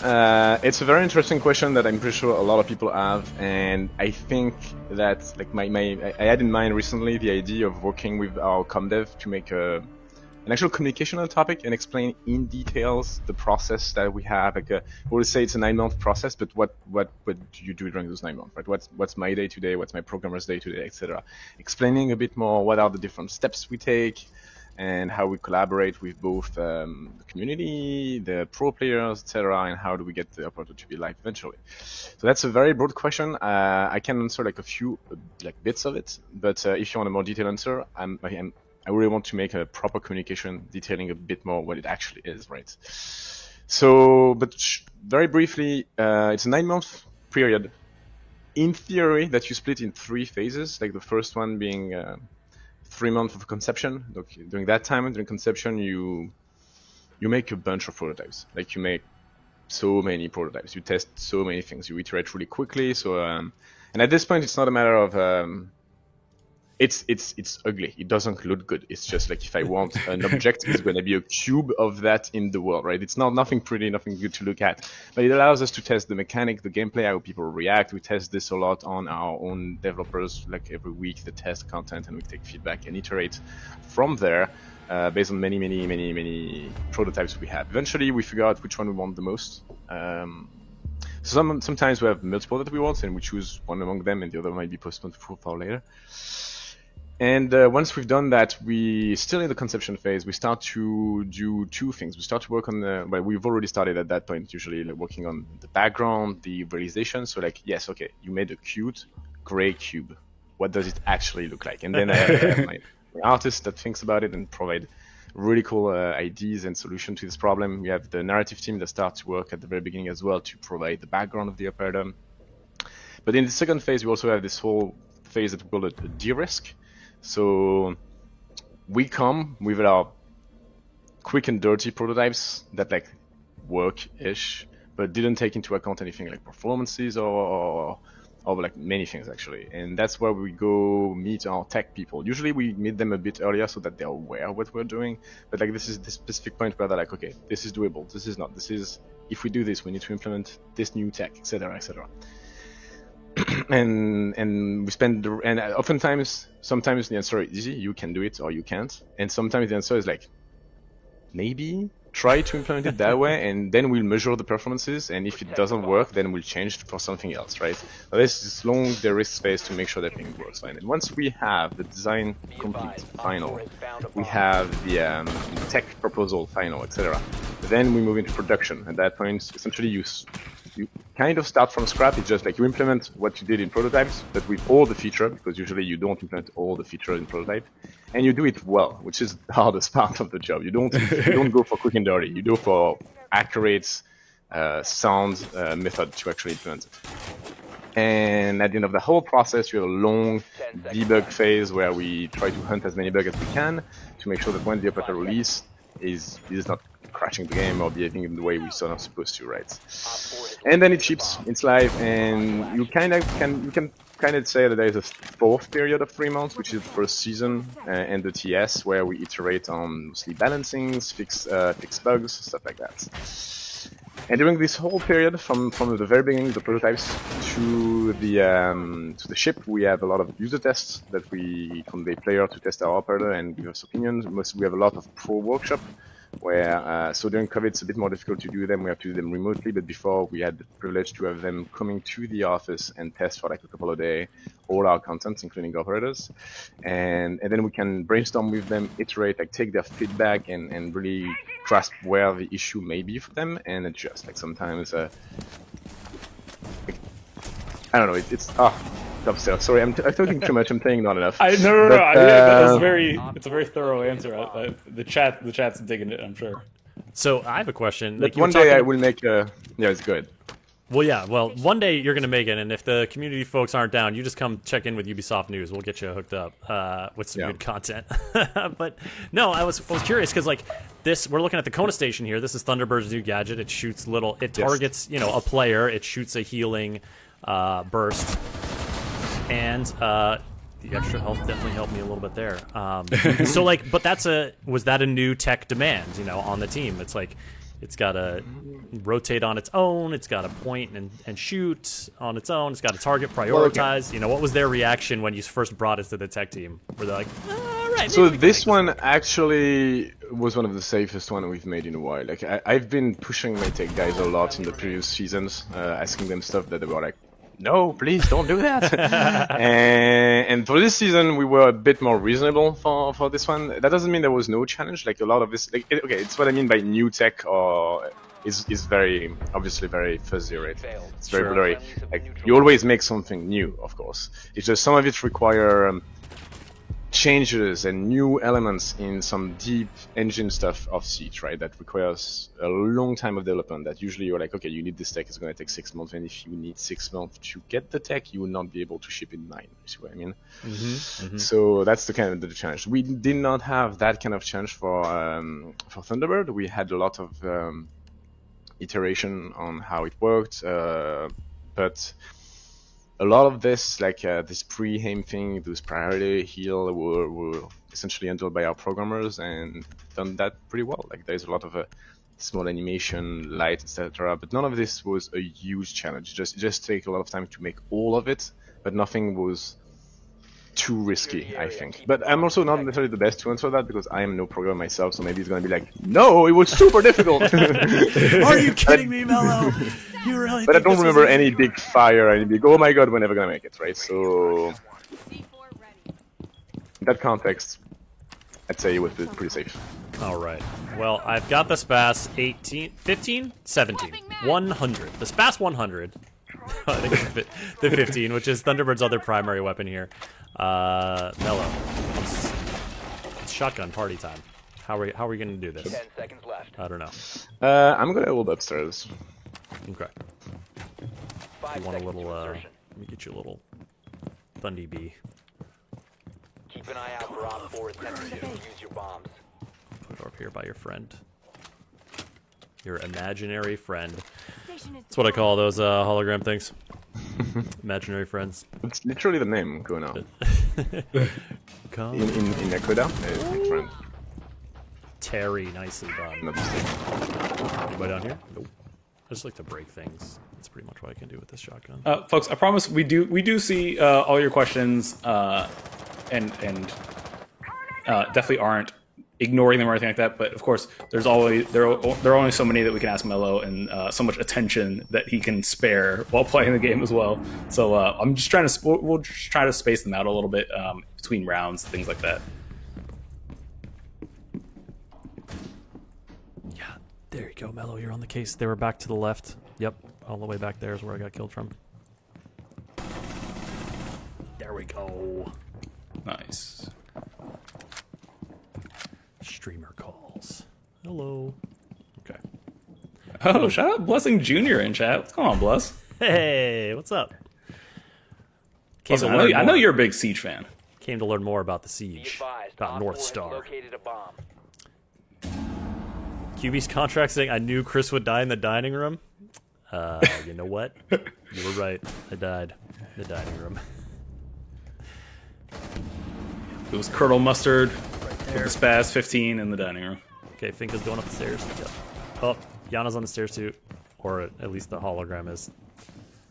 It's a very interesting question that I'm pretty sure a lot of people have, and I think that I had in mind recently the idea of working with our comdev to make an actual communication on the topic and explain in details the process that we have. We'll say it's a 9-month process, but what do you do during those 9 months, right? What's my day today? What's my programmer's day today, etc. Explaining a bit more what are the different steps we take, and how we collaborate with both the community, the pro players, etc., and how do we get the operator to be live eventually. So that's a very broad question. I can answer a few bits of it, but if you want a more detailed answer, I really want to make a proper communication detailing a bit more what it actually is, right? So, but very briefly, it's a 9-month period. In theory, that you split in 3 phases, the first one being 3 months of conception. During that time, during conception, you make a bunch of prototypes. You make so many prototypes. You test so many things. You iterate really quickly. So, and at this point, it's not a matter of it's ugly. It doesn't look good. It's just if I want an object, it's going to be a cube of that in the world, right? It's nothing pretty, nothing good to look at. But it allows us to test the mechanic, the gameplay, how people react. We test this a lot on our own developers. Every week, they test content and we take feedback and iterate from there based on many prototypes we have. Eventually, we figure out which one we want the most. Sometimes we have multiple that we want, and we choose one among them, and the other might be postponed for later. And once we've done that, we still in the conception phase. We start to do 2 things. We start to work on we've already started at that point, usually working on the background, the realization. So yes, okay, you made a cute gray cube. What does it actually look like? And then I have my artist that thinks about it and provide really cool ideas and solutions to this problem. We have the narrative team that starts to work at the very beginning as well to provide the background of the operator. But in the second phase, we also have this whole phase that we call a de-risk. So we come with our quick and dirty prototypes that work-ish, but didn't take into account anything like performances or many things actually. And that's where we go meet our tech people. Usually we meet them a bit earlier so that they're aware of what we're doing. But this is the specific point where they're okay, this is doable, this is not, this is, if we do this, we need to implement this new tech, etc., etc. and we spend and oftentimes sometimes the answer is easy, you can do it or you can't, and sometimes the answer is like maybe try to implement it that way, and then we'll measure the performances, and if it doesn't work, then we'll change for something else, right? So there's this long de-risk phase to make sure that everything works fine. And once we have the design complete final, we have the tech proposal final, etc., then we move into production. At that point, essentially you kind of start from scratch. It's just like you implement what you did in prototypes, but with all the feature, because usually you don't implement all the feature in prototype, and you do it well, which is the hardest part of the job. You don't go for quick and dirty. You go for accurate, sound method to actually implement it. And at the end of the whole process, you have a long debug phase where we try to hunt as many bugs as we can to make sure that when the operator release is not crashing the game or behaving in the way we sort of supposed to, right? And then it ships, it's live, and you can say that there is a fourth period of 3 months, which is the first season and the TS, where we iterate on mostly balancings, fix bugs, stuff like that. And during this whole period, from the very beginning, the prototypes to the ship, we have a lot of user tests that we convey player to test our operator and give us opinions. We have a lot of pro workshop, where so during COVID it's a bit more difficult to do them. We have to do them remotely, but before we had the privilege to have them coming to the office and test for like a couple of days all our contents, including operators, and then we can brainstorm with them, iterate, like take their feedback and really grasp where the issue may be for them and adjust. Like sometimes I don't know, it's upstairs. Sorry, I'm talking too much. I'm saying not enough. No. That's it's a very thorough answer. The chat's digging it, I'm sure. So I have a question. Like one day I will make yeah, it's good. Well, one day you're going to make it, and if the community folks aren't down, you just come check in with Ubisoft News. We'll get you hooked up with some good content. But no, I was curious because like this, we're looking at the Kona station here. This is Thunderbird's new gadget. It shoots it targets a player. It shoots a healing burst, and the extra health definitely helped me a little bit there. So like, but was that a new tech demand, on the team? It's like, it's got to rotate on its own. It's got to point and shoot on its own. It's got to target, prioritize. What was their reaction when you first brought it to the tech team? Were they like, all right? So this one actually was one of the safest one we've made in a while. Like I've been pushing my tech guys a lot in the previous seasons, asking them stuff that they were like, no, please don't do that. and for this season, we were a bit more reasonable for this one. That doesn't mean there was no challenge. Like a lot of this, it's what I mean by new tech, or is very obviously very fuzzy, right? It's very blurry. Like you always make something new, of course. It's just some of it require changes and new elements in some deep engine stuff of Siege, right? That requires a long time of development. That usually you're like, okay, you need this tech, it's going to take 6 months, and if you need 6 months to get the tech, you will not be able to ship in 9. You see what I mean? So that's the kind of the challenge. We did not have that kind of challenge for Thunderbird. We had a lot of iteration on how it worked, but a lot of this, like this pre-aim thing, those priority heal were essentially handled by our programmers and done that pretty well. Like there's a lot of small animation, light, etc. But none of this was a huge challenge. Just take a lot of time to make all of it, but nothing was too risky, I think. But I'm also not necessarily the best to answer that because I am no programmer myself, so maybe it's going to be like, no, it was super difficult. Are you kidding me, Mello? You really? But I don't remember any big fire, any big, oh my god, we're never going to make it, right? So, in that context, I'd say it was pretty safe. All right. Well, I've got the SPAS 17. The SPAS 100. I think it's the 15, which is Thunderbird's other primary weapon here. Mello, it's shotgun party time. How are we going to do this? 10 seconds left. I don't know. I'm going to hold upstairs. Okay. You want a little, let me get you a little Thundy B. Keep an eye out for Op 4 attempting to use your bombs. Put it up here by your friend. Your imaginary friend. That's what I call those hologram things. Imaginary friends. It's literally the name going on. Come. In Ecuador, my friend. Terry, nicely done. Not mistaken. Anybody down here? Nope. I just like to break things. That's pretty much what I can do with this shotgun. Folks, I promise we do see all your questions, and definitely aren't ignoring them or anything like that. But of course, there are only so many that we can ask Mello, and so much attention that he can spare while playing the game as well. So I'm just trying to we'll just try to space them out a little bit between rounds, things like that. Yeah, there you go, Mello. You're on the case. They were back to the left. Yep, all the way back there is where I got killed from. There we go. Nice. Streamer calls. Hello. Okay. Oh, shout out Blessing Jr. in chat. What's going on, Bless? Hey, what's up? Listen, I know you're a big Siege fan. Came to learn more about the Be siege, advised, about Op North 4 has Star. located a bomb. QB's contract saying I knew Chris would die in the dining room. You know what? You were right. I died in the dining room. It was Colonel Mustard with the Spaz 15 in the dining room. Okay, Finka's going up the stairs. Yep. Oh, Yana's on the stairs too. Or at least the hologram is.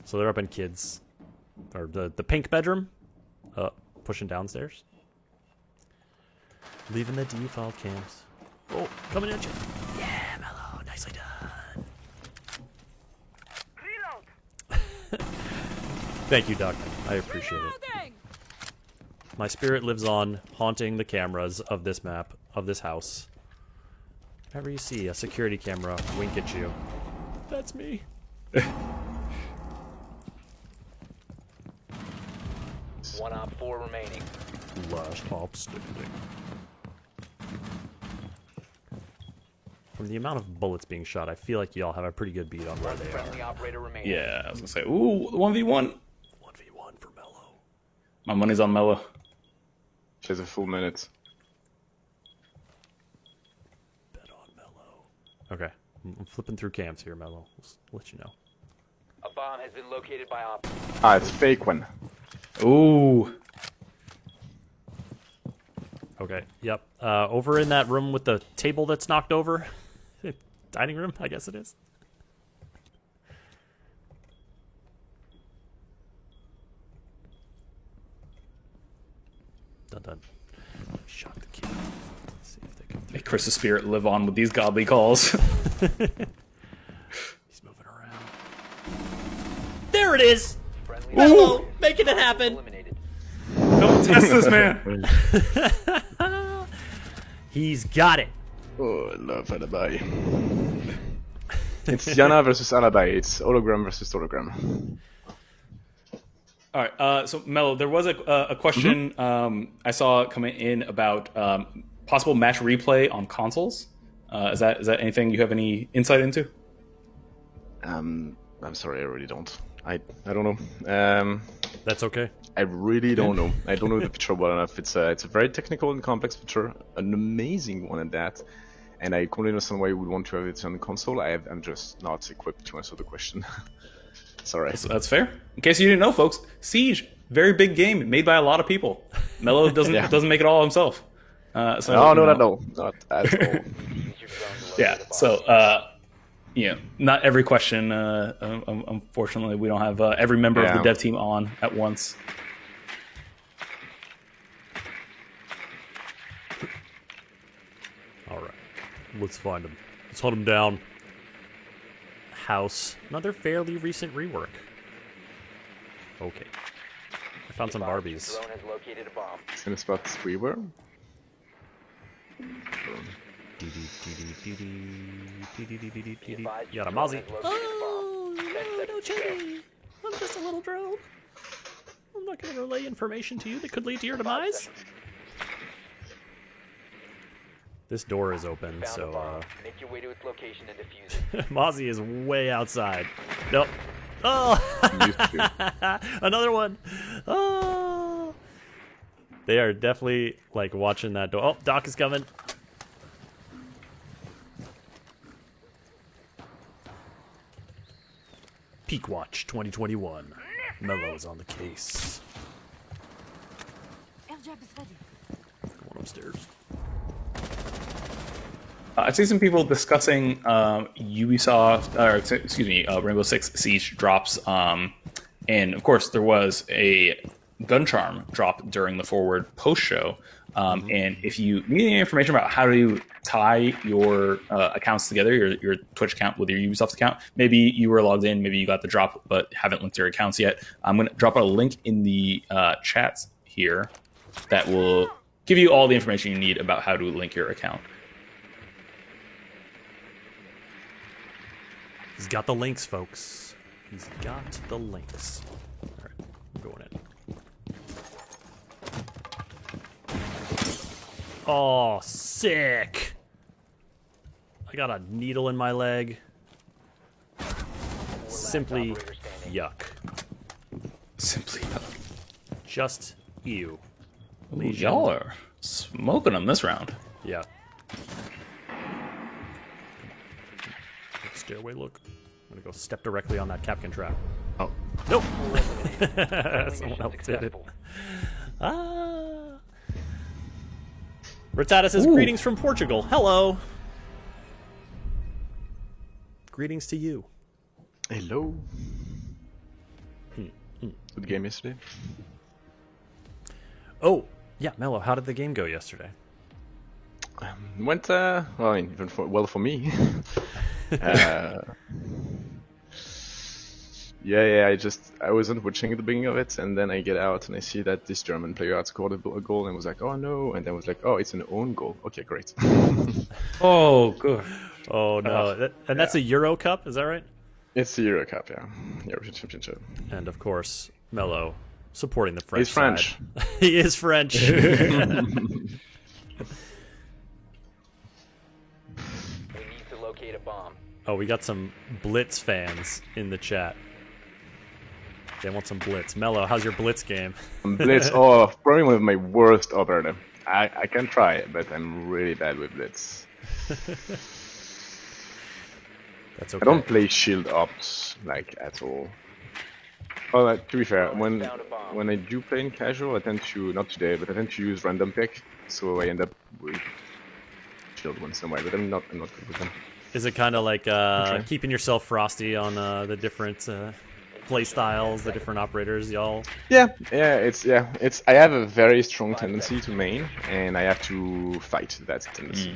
So they're up in kids. Or the pink bedroom. Pushing downstairs. Leaving the default cams. Oh, coming at you. Yeah, Mello. Nicely done. Reload. Thank you, Doc. I appreciate it. My spirit lives on, haunting the cameras of this map, of this house. Whenever you see a security camera wink at you, that's me. One Op 4 remaining. Last op standing. From the amount of bullets being shot, I feel like y'all have a pretty good beat on where they Friendly are. operator remaining. Yeah, I was gonna say, ooh, 1v1. 1v1 for Mello. My money's on Mello. She has a full minute. Bet on Mello. Okay, I'm flipping through cams here, Mello. I'll let you know. A bomb has been located by Op. Ah, it's a fake one. Ooh. Okay, yep. Over in that room with the table that's knocked over. Dining room, I guess it is. Dun dun. Shot the kid. Let's see if they come through. Make Chris's spirit live on with these godly calls. He's moving around. There it is! Friendly Mello, making it happen! eliminated. Don't test this man. He's got it. Oh, I love Alibi. It's Yana versus Alibi. It's hologram versus hologram. All right. So Mello, there was a question I saw coming in about possible match replay on consoles. Is that anything you have any insight into? I'm sorry, I really don't. I don't know. That's okay. I really don't know. I don't know the feature well enough. It's a very technical and complex feature, an amazing one at that, and I completely understand why you would want to have it on the console. I'm just not equipped to answer the question. Sorry. That's fair. In case you didn't know, folks, Siege, very big game made by a lot of people. Mello doesn't make it all himself. No, not at all. Not at all. Yeah. So not every question. Unfortunately, we don't have every member of the dev team on at once. All right. Let's find him. Let's hunt him down. House. Another fairly recent rework. Okay. I found some Barbies. Drone has located a bomb. Same spot we were. Got a Mozzie. Oh, no chili. I'm just a little drone. I'm not going to relay information to you that could lead to your demise. This door is open, Found a so bomb. Make your way to its location and defuse it. Mozzie is way outside. Nope. Oh! Another one. Oh! They are definitely like watching that door. Oh, Doc is coming. Peak Watch 2021. Mello's on the case. Air jab is ready. Going upstairs. I'd see some people discussing Ubisoft, or excuse me, Rainbow Six Siege drops, and of course there was a gun charm drop during the Forward post show. And if you need any information about how to tie your accounts together, your Twitch account with your Ubisoft account, maybe you were logged in, maybe you got the drop but haven't linked your accounts yet, I'm going to drop a link in the chats here that will give you all the information you need about how to link your account. He's got the links, folks. He's got the links. All right, I'm going in. Oh, sick! I got a needle in my leg. Simply yuck. Simply Just ew. Ooh, y'all are smoking them this round. Yeah. Stairway look. I'm gonna go step directly on that Capcan trap. Oh. Nope! Someone else did it. Rattata says, greetings from Portugal. Hello. Greetings to you. Hello. Good game yesterday. Oh, yeah, Mello, how did the game go yesterday? Went well, I mean, even for me. Yeah, I wasn't watching at the beginning of it, and then I get out and I see that this German player had scored a goal, and was like, oh no, and then was like, oh, it's an own goal. Okay, great. Oh, good. Oh no, that's a Euro Cup, is that right? It's the Euro Cup, yeah, European Championship. And of course, Mello supporting the French. He's French. Side. He is French. We need to locate a bomb. Oh, we got some Blitz fans in the chat. They want some Blitz. Mello, how's your Blitz game? Blitz, probably one of my worst operator. I can try it, but I'm really bad with Blitz. That's okay. I don't play shield ops like at all. Well, to be fair, when I do play in casual, I tend to, not today, but I tend to use random pick, so I end up with shield once in a while, but I'm not good with them. Is it kind of like keeping yourself frosty on the different play styles, the different operators, y'all? Yeah. I have a very strong tendency to main, and I have to fight that tendency.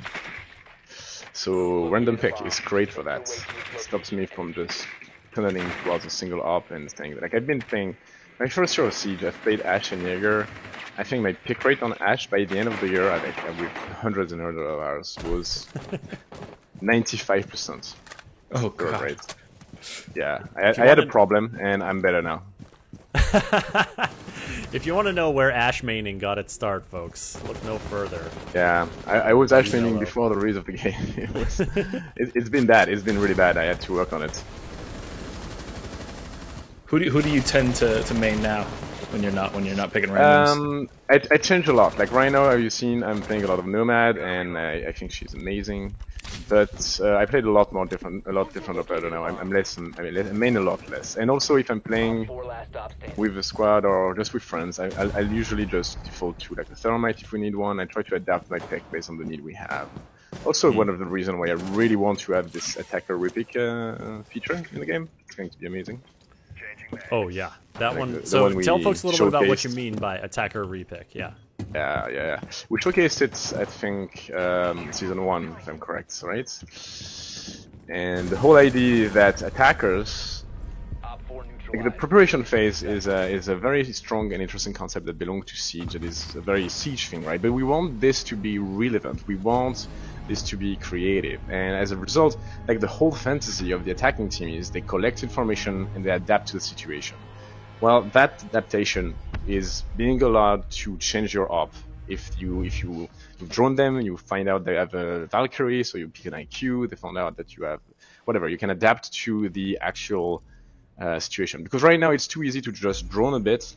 So random pick is great for that. It stops me from just tunneling towards a single op and staying there. Like I've been playing my first year of Siege, I've played Ashe and Jaeger. I think my pick rate on Ashe by the end of the year, with hundreds and hundreds of hours, was 95%. Oh god. Rate. Yeah, I had a problem, and I'm better now. If you want to know where Ashe maining got its start, folks, look no further. Yeah, I was Ashe maining before the release of the game. It's been bad. It's been really bad. I had to work on it. Who do you tend to main now when you're not picking randoms? I change a lot. Like right now, have you seen? I'm playing a lot of Nomad, and I think she's amazing. But I played a lot different operator now. I main a lot less. And also, if I'm playing with a squad or just with friends, I'll usually just default to like the Thermite if we need one. I try to adapt my pick based on the need we have. Also, one of the reasons why I really want to have this attacker repick feature in the game. It's going to be amazing. Oh yeah, that like one. the So one tell we folks a little bit about what you showcased. mean by attacker repick. Yeah. Yeah. We showcased it, I think, season 1, if I'm correct, right? And the whole idea that attackers, like the preparation phase, is a very strong and interesting concept that belongs to Siege. It is a very Siege thing, right? But we want this to be relevant. We want this to be creative, and as a result, like the whole fantasy of the attacking team is they collect information and they adapt to the situation. Well, that adaptation is being allowed to change your op. If you drone them, you find out they have a Valkyrie, so you pick an IQ. They found out that you have whatever. You can adapt to the actual situation, because right now it's too easy to just drone a bit,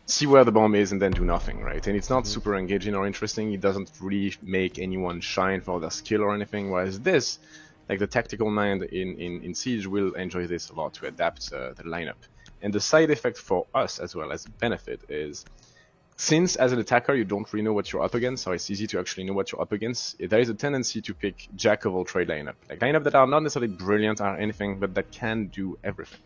see where the bomb is, and then do nothing, right? And it's not super engaging or interesting. It doesn't really make anyone shine for their skill or anything. Whereas this, like the tactical mind in Siege, will enjoy this a lot to adapt the lineup. And the side effect for us as well as benefit is since as an attacker you don't really know what you're up against, or it's easy to actually know what you're up against, there is a tendency to pick jack of all trade lineup, like lineup that are not necessarily brilliant or anything, but that can do everything.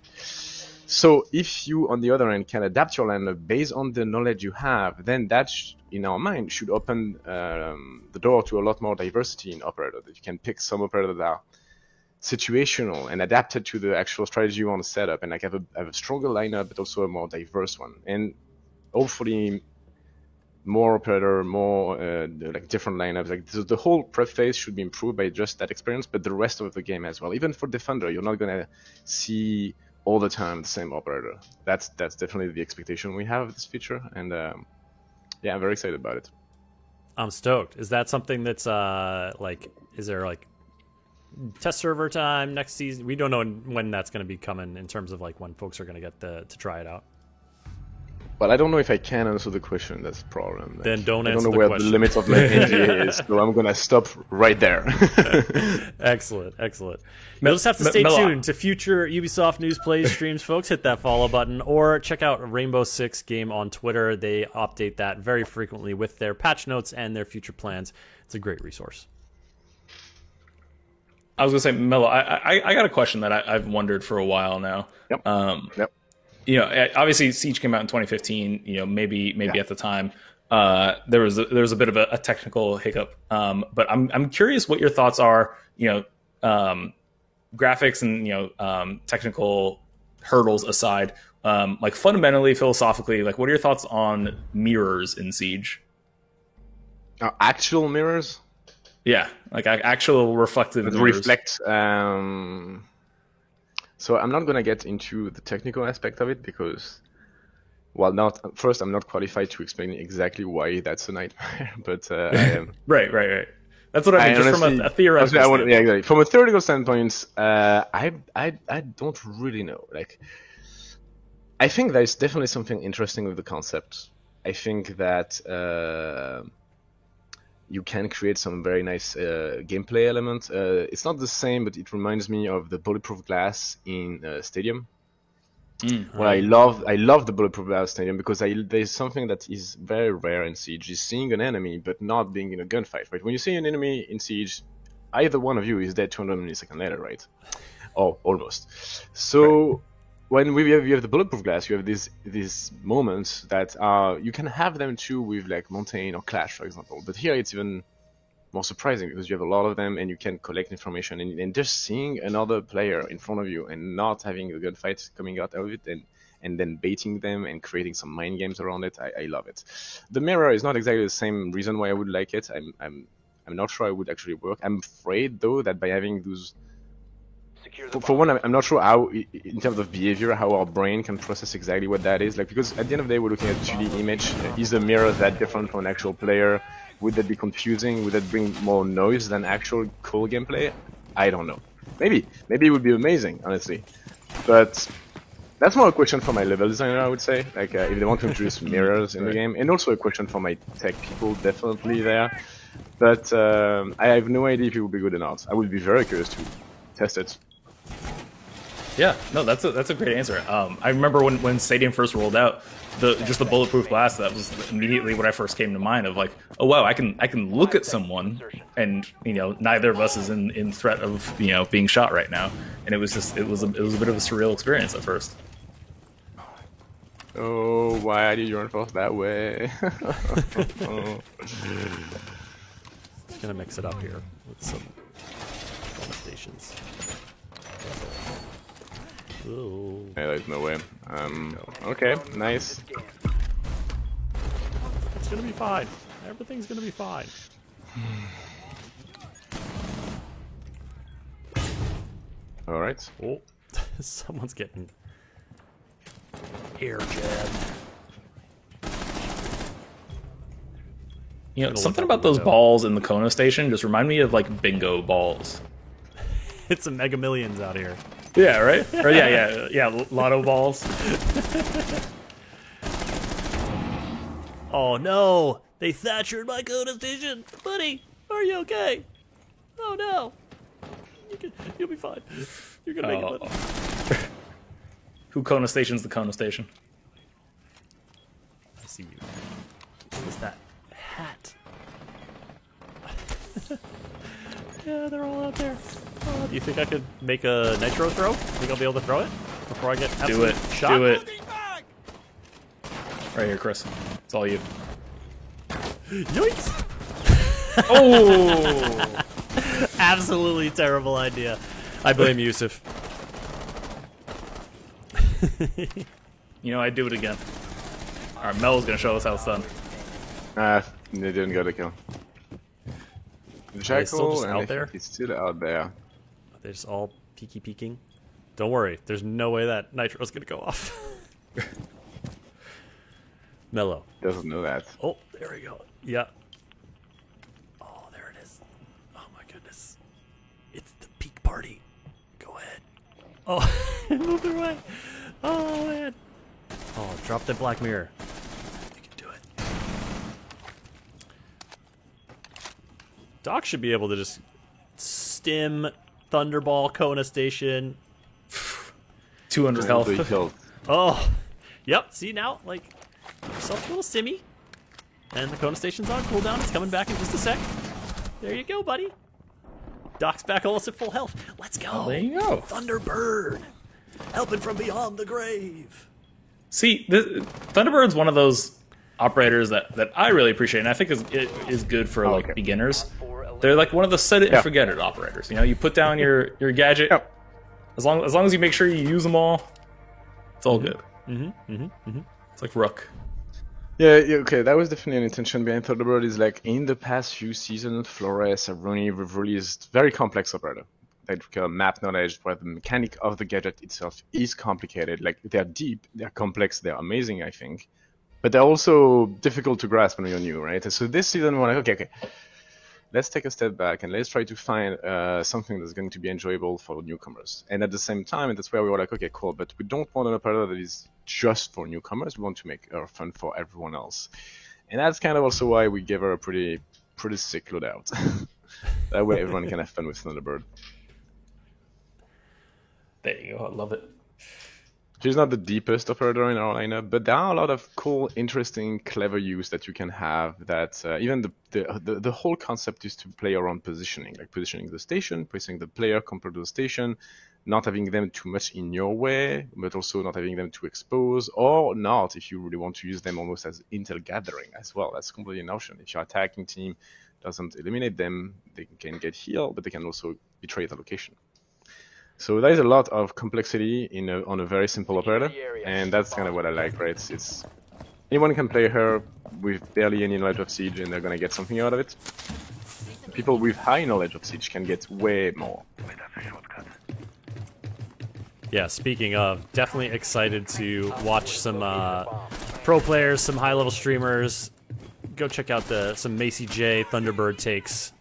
So if you, on the other hand, can adapt your lineup based on the knowledge you have, then that, in our mind, should open the door to a lot more diversity in operator. That you can pick some operators that are situational and adapted to the actual strategy you want to set up, and like have a stronger lineup, but also a more diverse one, and hopefully more operator, more like different lineups. Like the whole prep phase should be improved by just that experience, but the rest of the game as well. Even for Defender, you're not gonna see all the time the same operator. That's definitely the expectation we have of this feature, and yeah, I'm very excited about it. I'm stoked. Is that something that's like, is there like test server time next season? We don't know when that's going to be coming in terms of like when folks are going to get to try it out. Well, I don't know if I can answer the question. That's the problem. Like, then don't answer the question. I don't know where the limit of my NDA is, so I'm gonna stop right there. Excellent. You'll just have to stay tuned to future Ubisoft news, plays, streams, folks. Hit that follow button, or check out Rainbow Six Game on Twitter. They update that very frequently with their patch notes and their future plans. It's a great resource. I was gonna say, Mello, I got a question that I've wondered for a while now. Yep. You know, obviously Siege came out in 2015. You know, maybe at the time there was a bit of a technical hiccup. But I'm curious what your thoughts are. You know, graphics and technical hurdles aside, like fundamentally, philosophically, like what are your thoughts on mirrors in Siege? Actual mirrors? Yeah, like actual reflective mirrors. Reflect. So I'm not gonna get into the technical aspect of it because, well, first I'm not qualified to explain exactly why that's a nightmare. But I am. Right. That's what I mean. Just honestly, from a theoretical standpoint. Yeah, exactly. From a theoretical standpoint, I don't really know. Like, I think there's definitely something interesting with the concept. I think that you can create some very nice gameplay elements. It's not the same, but it reminds me of the bulletproof glass in Stadium. Well, I love the bulletproof glass Stadium because there's something that is very rare in Siege, is seeing an enemy but not being in a gunfight. Right? When you see an enemy in Siege, either one of you is dead 200 milliseconds later, right? Oh, almost. So when you have the bulletproof glass, you have these moments that you can have them too with like Montaigne or Clash, for example. But here it's even more surprising because you have a lot of them and you can collect information. And just seeing another player in front of you and not having a gunfight coming out of it and then baiting them and creating some mind games around it, I love it. The mirror is not exactly the same reason why I would like it. I'm not sure I would actually work. I'm afraid though that by having those. For one, I'm not sure how, in terms of behavior, how our brain can process exactly what that is. Like, because at the end of the day, we're looking at 2D image. Is the mirror that different from an actual player? Would that be confusing? Would that bring more noise than actual cool gameplay? I don't know. Maybe it would be amazing, honestly. But that's more a question for my level designer, I would say. Like, if they want to introduce mirrors in the game, and also a question for my tech people, definitely there. But I have no idea if it would be good or not. I would be very curious to test it. Yeah, no, that's a great answer. I remember when Stadium first rolled out, the bulletproof glass, that was immediately what I first came to mind of like, oh wow, I can look at someone and neither of us is in threat of being shot right now, and it was a bit of a surreal experience at first. Oh, why did you run first that way? Just gonna mix it up here with some bonus stations. Ooh. Yeah, there's no way. Okay, nice. It's gonna be fine. Everything's gonna be fine. Alright. Oh, someone's getting air jabbed. Something about those balls in the Kona station just remind me of like bingo balls. It's a Mega Millions out here. Yeah, right? Or yeah, lotto balls. Oh no! They Thatchered my Kona station! Buddy, are you okay? Oh no! You'll be fine. You're gonna make it, buddy. Who Kona station's the Kona station? I see you. is that hat? Yeah, they're all out there. Do you think I could make a nitro throw? Think I'll be able to throw it before I get absolute shot? Do it. Right here, Chris. It's all you. Yikes! Oh! Absolutely terrible idea. I blame Yusuf. You know, I'd do it again. Alright, Mel's gonna show us how it's done. They didn't get a kill. Are they still Jackal, just and out I there? think he's still out there. They're just all peeking. Don't worry, there's no way that nitro's gonna go off. Mellow. Doesn't know that. Oh, there we go. Yeah. Oh, there it is. Oh my goodness. It's the peak party. Go ahead. Oh, it moved away. Oh man. Oh, drop that Black Mirror. You can do it. Doc should be able to just stim Thunderball Kona Station. 200 health. Totally killed. Oh, yep. See now, like, yourself a little stimmy, and the Kona Station's on cooldown. It's coming back in just a sec. There you go, buddy. Doc's back almost at full health. Let's go. Oh, there you go. Thunderbird, helping from beyond the grave. See, Thunderbird's one of those operators that I really appreciate, and I think is good for like beginners. They're like one of the set it and forget it operators. You know, you put down your gadget. Yep. As long as you make sure you use them all, it's all good. It's like Rook. Yeah, okay, that was definitely an intention behind Thunderbird. Is like in the past few seasons, Flores have released very complex operator. Like map knowledge, where the mechanic of the gadget itself is complicated. Like they're deep, they're complex, they're amazing, I think, but they're also difficult to grasp when you're new, right? And so this season, we're like, okay, let's take a step back and let's try to find something that's going to be enjoyable for newcomers. And at the same time, and that's where we were like, okay, cool, but we don't want an operator that is just for newcomers. We want to make her fun for everyone else. And that's kind of also why we gave her a pretty sick loadout. That way everyone can have fun with Thunderbird. There you go. I love it. She's not the deepest operator in our lineup, but there are a lot of cool, interesting, clever use that you can have. That even the whole concept is to play around positioning, like positioning the station, placing the player compared to the station, not having them too much in your way, but also not having them too exposed, or not if you really want to use them almost as intel gathering as well. That's completely an option. If your attacking team doesn't eliminate them, they can get healed, but they can also betray the location. So there is a lot of complexity on a very simple operator, and that's kind of what I like, right? It's anyone can play her with barely any knowledge of Siege, and they're gonna get something out of it. People with high knowledge of Siege can get way more. Yeah, speaking of, definitely excited to watch some pro players, some high-level streamers. Go check out some Macy J Thunderbird takes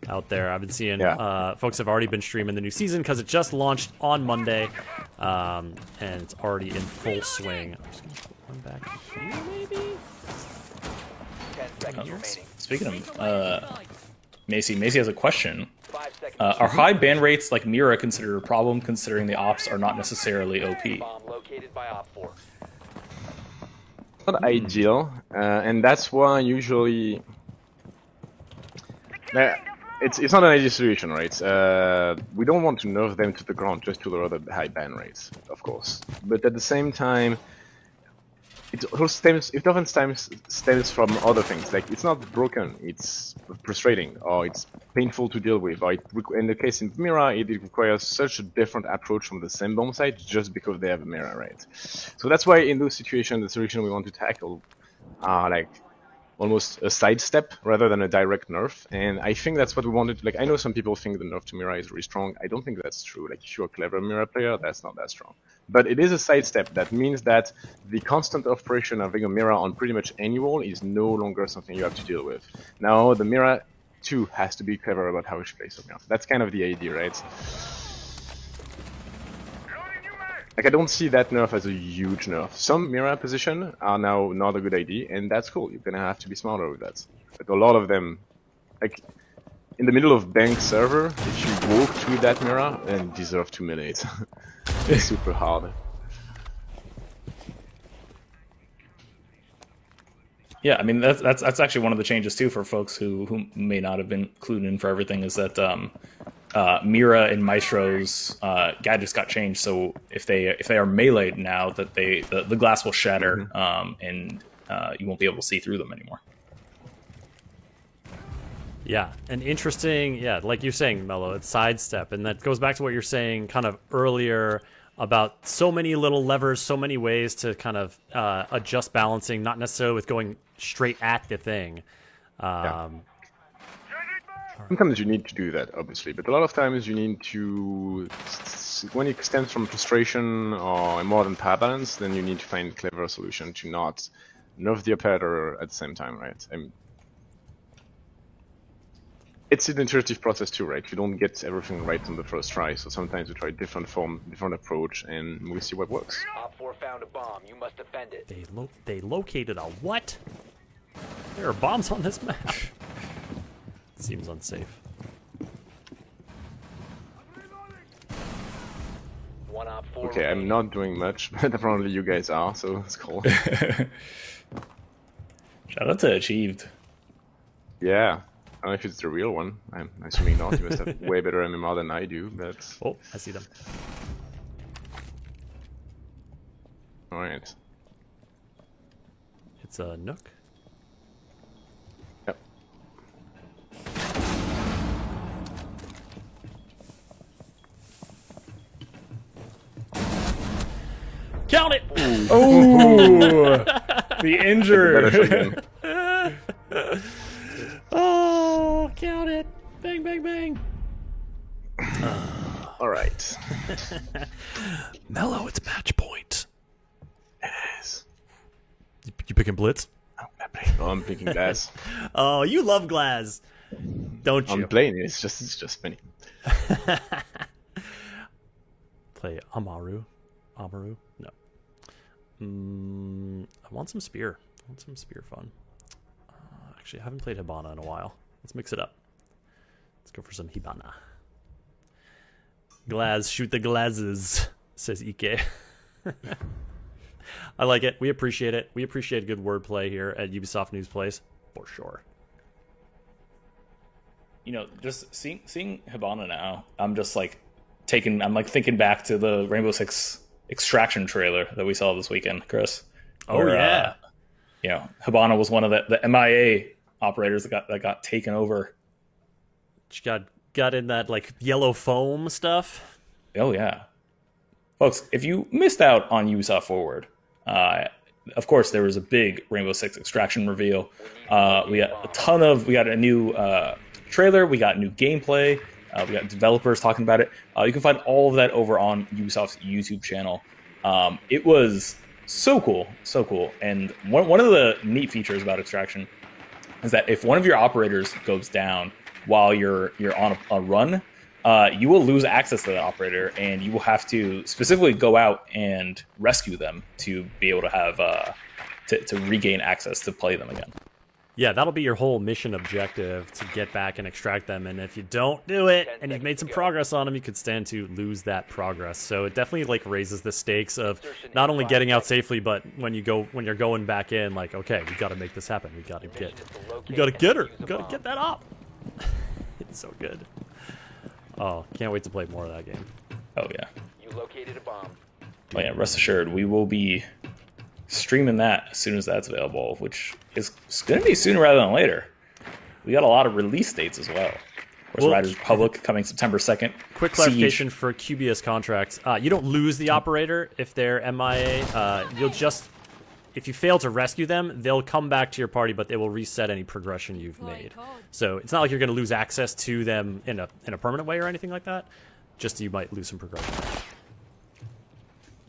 out there. I've been seeing folks have already been streaming the new season because it just launched on Monday, and it's already in full swing. I'm just gonna put one back here, maybe. 10 seconds remaining. Speaking of Macy has a question. 5 seconds. Are high ban rates like Mira considered a problem, considering the ops are not necessarily OP? Bomb located by Op 4. Not ideal, and that's why usually it's not an ideal solution, right? We don't want to nerf them to the ground just to lower the high ban rates, of course. But at the same time, it often stems from other things. Like it's not broken, it's frustrating, or it's painful to deal with. Or in the case in Mira, it requires such a different approach from the same bomb site just because they have a Mira, right? So that's why in those situations, the solution we want to tackle are like almost a sidestep rather than a direct nerf, and I think that's what we wanted. Like, I know some people think the nerf to Mira is really strong. I don't think that's true. Like, if you're a clever Mira player, that's not that strong. But it is a sidestep. That means that the constant operation of having a Mira on pretty much any wall is no longer something you have to deal with. Now, the Mira too has to be clever about how it should play something else. That's kind of the idea, right? Like, I don't see that nerf as a huge nerf. Some Mira positions are now not a good idea, and that's cool. You're gonna have to be smarter with that. But a lot of them, like, in the middle of bank server, if you walk through that Mira, then you deserve to melee it. It's super hard. Yeah, I mean that's actually one of the changes too for folks who may not have been clued in for everything is that Mira and Maestro's gadgets got changed. So if they are meleeed now, that the glass will shatter and you won't be able to see through them anymore. Yeah, an interesting, like you're saying, Mello, it's sidestep, and that goes back to what you're saying kind of earlier about so many little levers, so many ways to kind of adjust balancing, not necessarily with going straight at the thing. Sometimes you need to do that, obviously, but a lot of times you need to, when it stems from frustration or a more than power balance, then you need to find a clever solution to not nerf the operator at the same time, right? It's an iterative process too, right? You don't get everything right on the first try, so sometimes we try different form, different approach, and we see what works. Op 4 found a bomb. You must defend it. They located a what? There are bombs on this map. Seems unsafe. One Op 4 Okay, I'm not doing much, but apparently you guys are, so it's cool. Shout out to Achieved. Yeah. I don't know if it's the real one. I'm assuming not. You must have way better MMR than I do, but... Oh, I see them. Alright. It's a Nook. Yep. Count it! Oh! The injured! Oh, count it! Bang, bang, bang! Alright. Mello, it's match point. Yes. You picking Blitz? Oh, I'm picking Glass. Oh, you love Glaz, don't you? I'm playing it. It's just funny. Play Amaru. No. I want some spear. Fun. Actually, I haven't played Hibana in a while. Let's mix it up. Let's go for some Hibana. Glaz, shoot the glazes, says Ike. I like it. We appreciate it. We appreciate good wordplay here at Ubisoft News Place, for sure. You know, just seeing Hibana now, I'm just like thinking back to the Rainbow Six Extraction trailer that we saw this weekend, Chris. Oh, yeah. You know, Hibana was one of the MIA operators that got taken over. She got in that like yellow foam stuff. Oh yeah, folks, if you missed out on Ubisoft Forward, of course there was a big Rainbow Six Extraction reveal. We got a new trailer, we got new gameplay, we got developers talking about it. You can find all of that over on Ubisoft's YouTube channel. It was so cool. And one of the neat features about Extraction is that if one of your operators goes down while you're on a run, you will lose access to that operator, and you will have to specifically go out and rescue them to be able to have to regain access to play them again. Yeah, that'll be your whole mission objective, to get back and extract them. And if you don't do it, and you've made some progress on them, you could stand to lose that progress. So it definitely like raises the stakes of not only getting out safely, but when you're going back in, like, okay, we got to make this happen. We got to get her. We got to get that up. It's so good. Oh, can't wait to play more of that game. Oh yeah. You located a bomb. Oh yeah. Rest assured, we will be streaming that as soon as that's available, which is going to be sooner rather than later. We got a lot of release dates as well. Of course, Riders Republic coming September 2nd. Quick clarification for QBS contracts. You don't lose the operator if they're MIA. If you fail to rescue them, they'll come back to your party, but they will reset any progression you've made. So it's not like you're going to lose access to them in a permanent way or anything like that. Just you might lose some progression.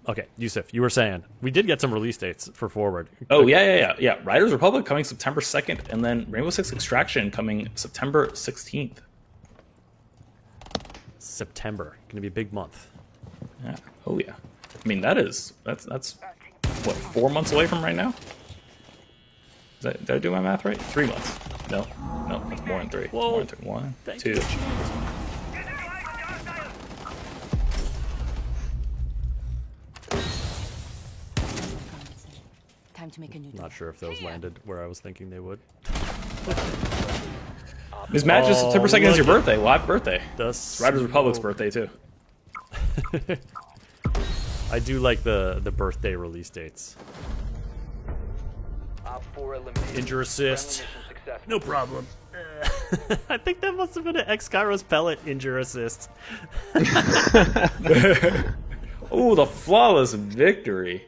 Okay, Yusuf, you were saying we did get some release dates for Forward. Oh yeah. Riders Republic coming September 2nd, and then Rainbow Six Extraction coming September 16th. September, going to be a big month. Yeah. Oh yeah. I mean that's what, 4 months away from right now? Did I do my math right? 3 months. No, it's more than 3. Whoa. More than 3. 1, 2. Time to make a new Not sure if those landed where I was thinking they would. This match is September 2nd is your birthday. Well, happy birthday. It's Riders Republic's birthday too. I do like the birthday release dates. Op 4 eliminated. Injure assist. Friendly mission successful. No problem. I think that must have been an X-Kairos pellet injure assist. Oh, the flawless victory.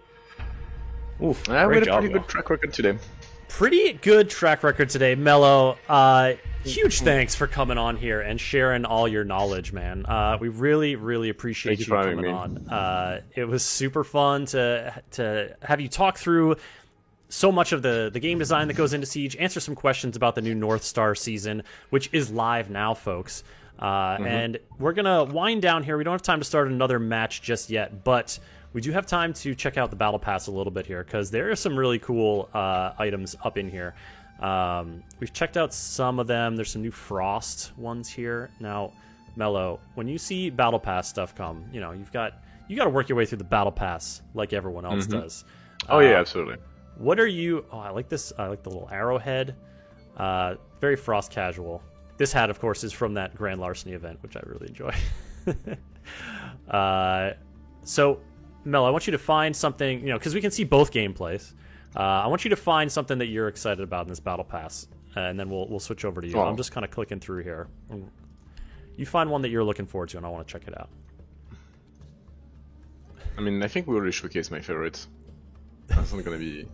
Oof, We had great a job, pretty good track record today. Pretty good track record today, Mello. Huge thanks for coming on here and sharing all your knowledge, man. We really, really appreciate Thank you you for having coming me. on. It was super fun to have you talk through so much of the game design that goes into Siege, answer some questions about the new North Star season, which is live now, folks. And we're going to wind down here. We don't have time to start another match just yet, but we do have time to check out the Battle Pass a little bit here because there are some really cool items up in here. We've checked out some of them. There's some new Frost ones here. Now, Mello, when you see Battle Pass stuff come, you know, you got to work your way through the Battle Pass like everyone else does. Oh yeah, absolutely. What are you... Oh, I like this. I like the little arrowhead. Very Frost casual. This hat, of course, is from that Grand Larceny event, which I really enjoy. So, Mel, I want you to find something, you know, because we can see both gameplays. I want you to find something that you're excited about in this Battle Pass, and then we'll switch over to you. Oh. I'm just kind of clicking through here. You find one that you're looking forward to, and I want to check it out. I mean, I think we already showcased my favorites. That's not gonna be...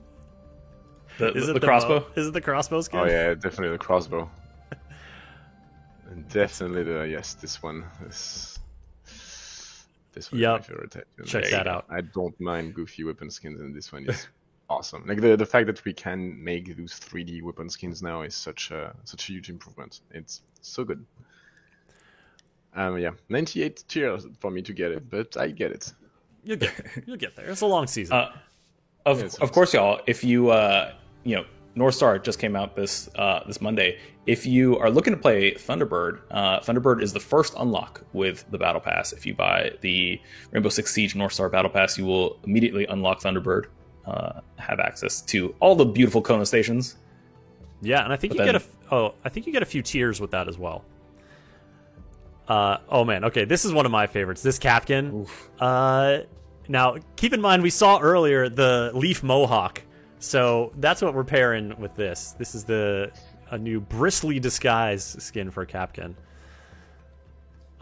The crossbow? Is it the crossbow skin? Oh yeah, definitely the crossbow. And definitely this one. This one Yep. is my favorite type. And Check that out. I don't mind goofy weapon skins, and this one is awesome. Like the fact that we can make those 3D weapon skins now is such a huge improvement. It's so good. Yeah, 98 tiers for me to get it, but I get it. You'll get there. It's a long season. Of course, y'all. If you North Star just came out this Monday. If you are looking to play Thunderbird, Thunderbird is the first unlock with the Battle Pass. If you buy the Rainbow Six Siege North Star Battle Pass, you will immediately unlock Thunderbird, have access to all the beautiful Kona stations. Yeah, and I think you get a few tiers with that as well. Oh man, okay, this is one of my favorites. This Kapkan. Now, keep in mind we saw earlier the Leaf Mohawk, so that's what we're pairing with this. This is a new bristly disguise skin for Kapkan.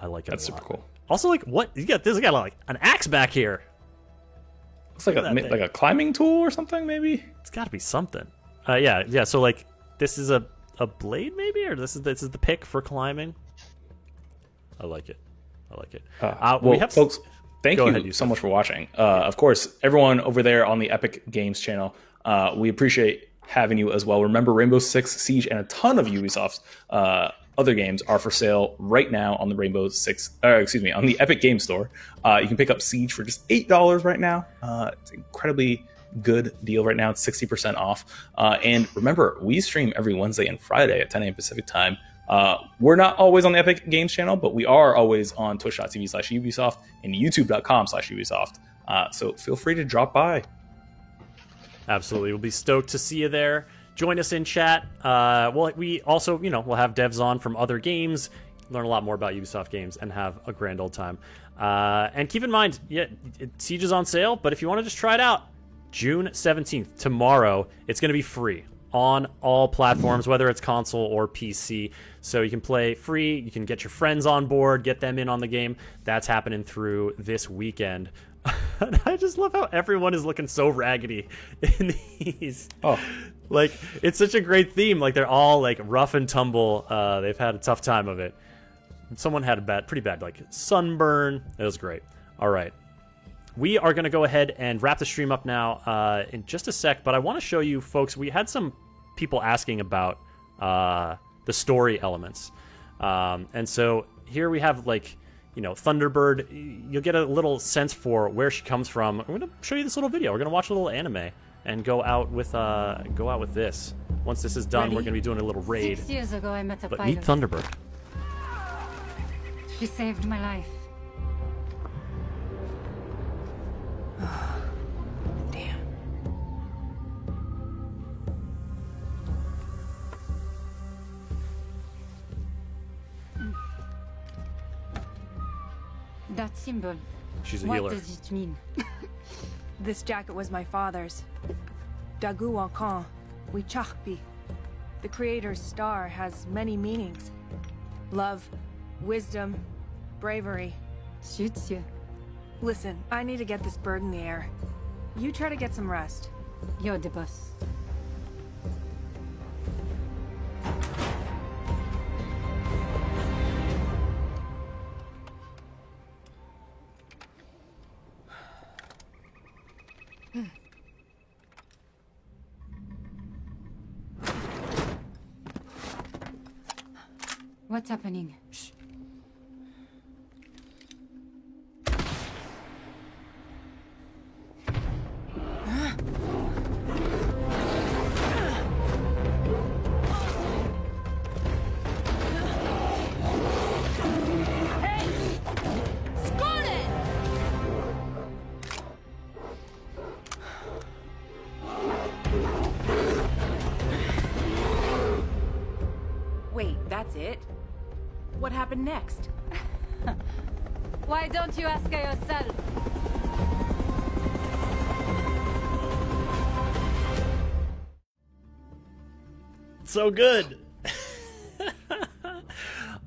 I like it. That's a lot. super cool. Also, like what you got? This got like an axe back here. Looks like a climbing tool or something, maybe. It's got to be something. Yeah. So like, this is a blade maybe, or this is the pick for climbing. I like it. Well, we have folks, thank Go you ahead, Yusuf. so much for watching. Of course, everyone over there on the Epic Games channel, we appreciate having you as well. Remember, Rainbow Six Siege and a ton of Ubisoft's other games are for sale right now on the on the Epic Games Store. You can pick up Siege for just $8 right now. It's an incredibly good deal right now. It's 60% off. And remember, we stream every Wednesday and Friday at 10 a.m. Pacific time. We're not always on the Epic Games channel, but we are always on twitch.tv/Ubisoft and youtube.com/Ubisoft. So feel free to drop by. Absolutely. We'll be stoked to see you there. Join us in chat. We also, we'll have devs on from other games, learn a lot more about Ubisoft games, and have a grand old time. And keep in mind, Siege is on sale, but if you want to just try it out, June 17th, tomorrow, it's going to be free on all platforms, whether it's console or PC. So you can play free, you can get your friends on board, get them in on the game. That's happening through this weekend. And I just love how everyone is looking so raggedy in these. Oh. Like, it's such a great theme. Like, they're all, like, rough and tumble. They've had a tough time of it. Someone had a pretty bad, like, sunburn. It was great. All right. We are going to go ahead and wrap the stream up now in just a sec, but I want to show you, folks, we had some people asking about the story elements. And so here we have, like, Thunderbird. You'll get a little sense for where she comes from. I'm going to show you this little video. We're going to watch a little anime and go out with this. Once this is done, Ready? we're going to be doing a little raid. 6 years ago, I met a But meet pilot. Thunderbird. She saved my life. Damn. That symbol. She's a What healer. does it mean? This jacket was my father's. Dagu Wankan, Wichakpi. The Creator's star has many meanings. Love, wisdom, bravery. Suits you. Listen, I need to get this bird in the air. You try to get some rest. You're the boss. What's happening? Shh. Wait, that's it? What happened next? Why don't you ask her yourself? So good.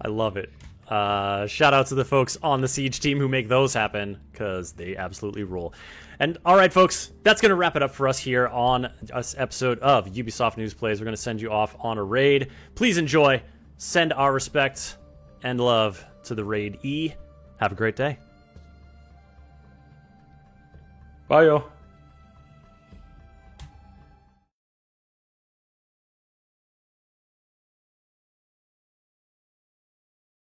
I love it. Shout out to the folks on the Siege team who make those happen, because they absolutely rule. And all right, folks, that's going to wrap it up for us here on this episode of Ubisoft News Plays. We're going to send you off on a raid. Please enjoy. Send our respect and love to the Raid E. Have a great day. Bye, yo.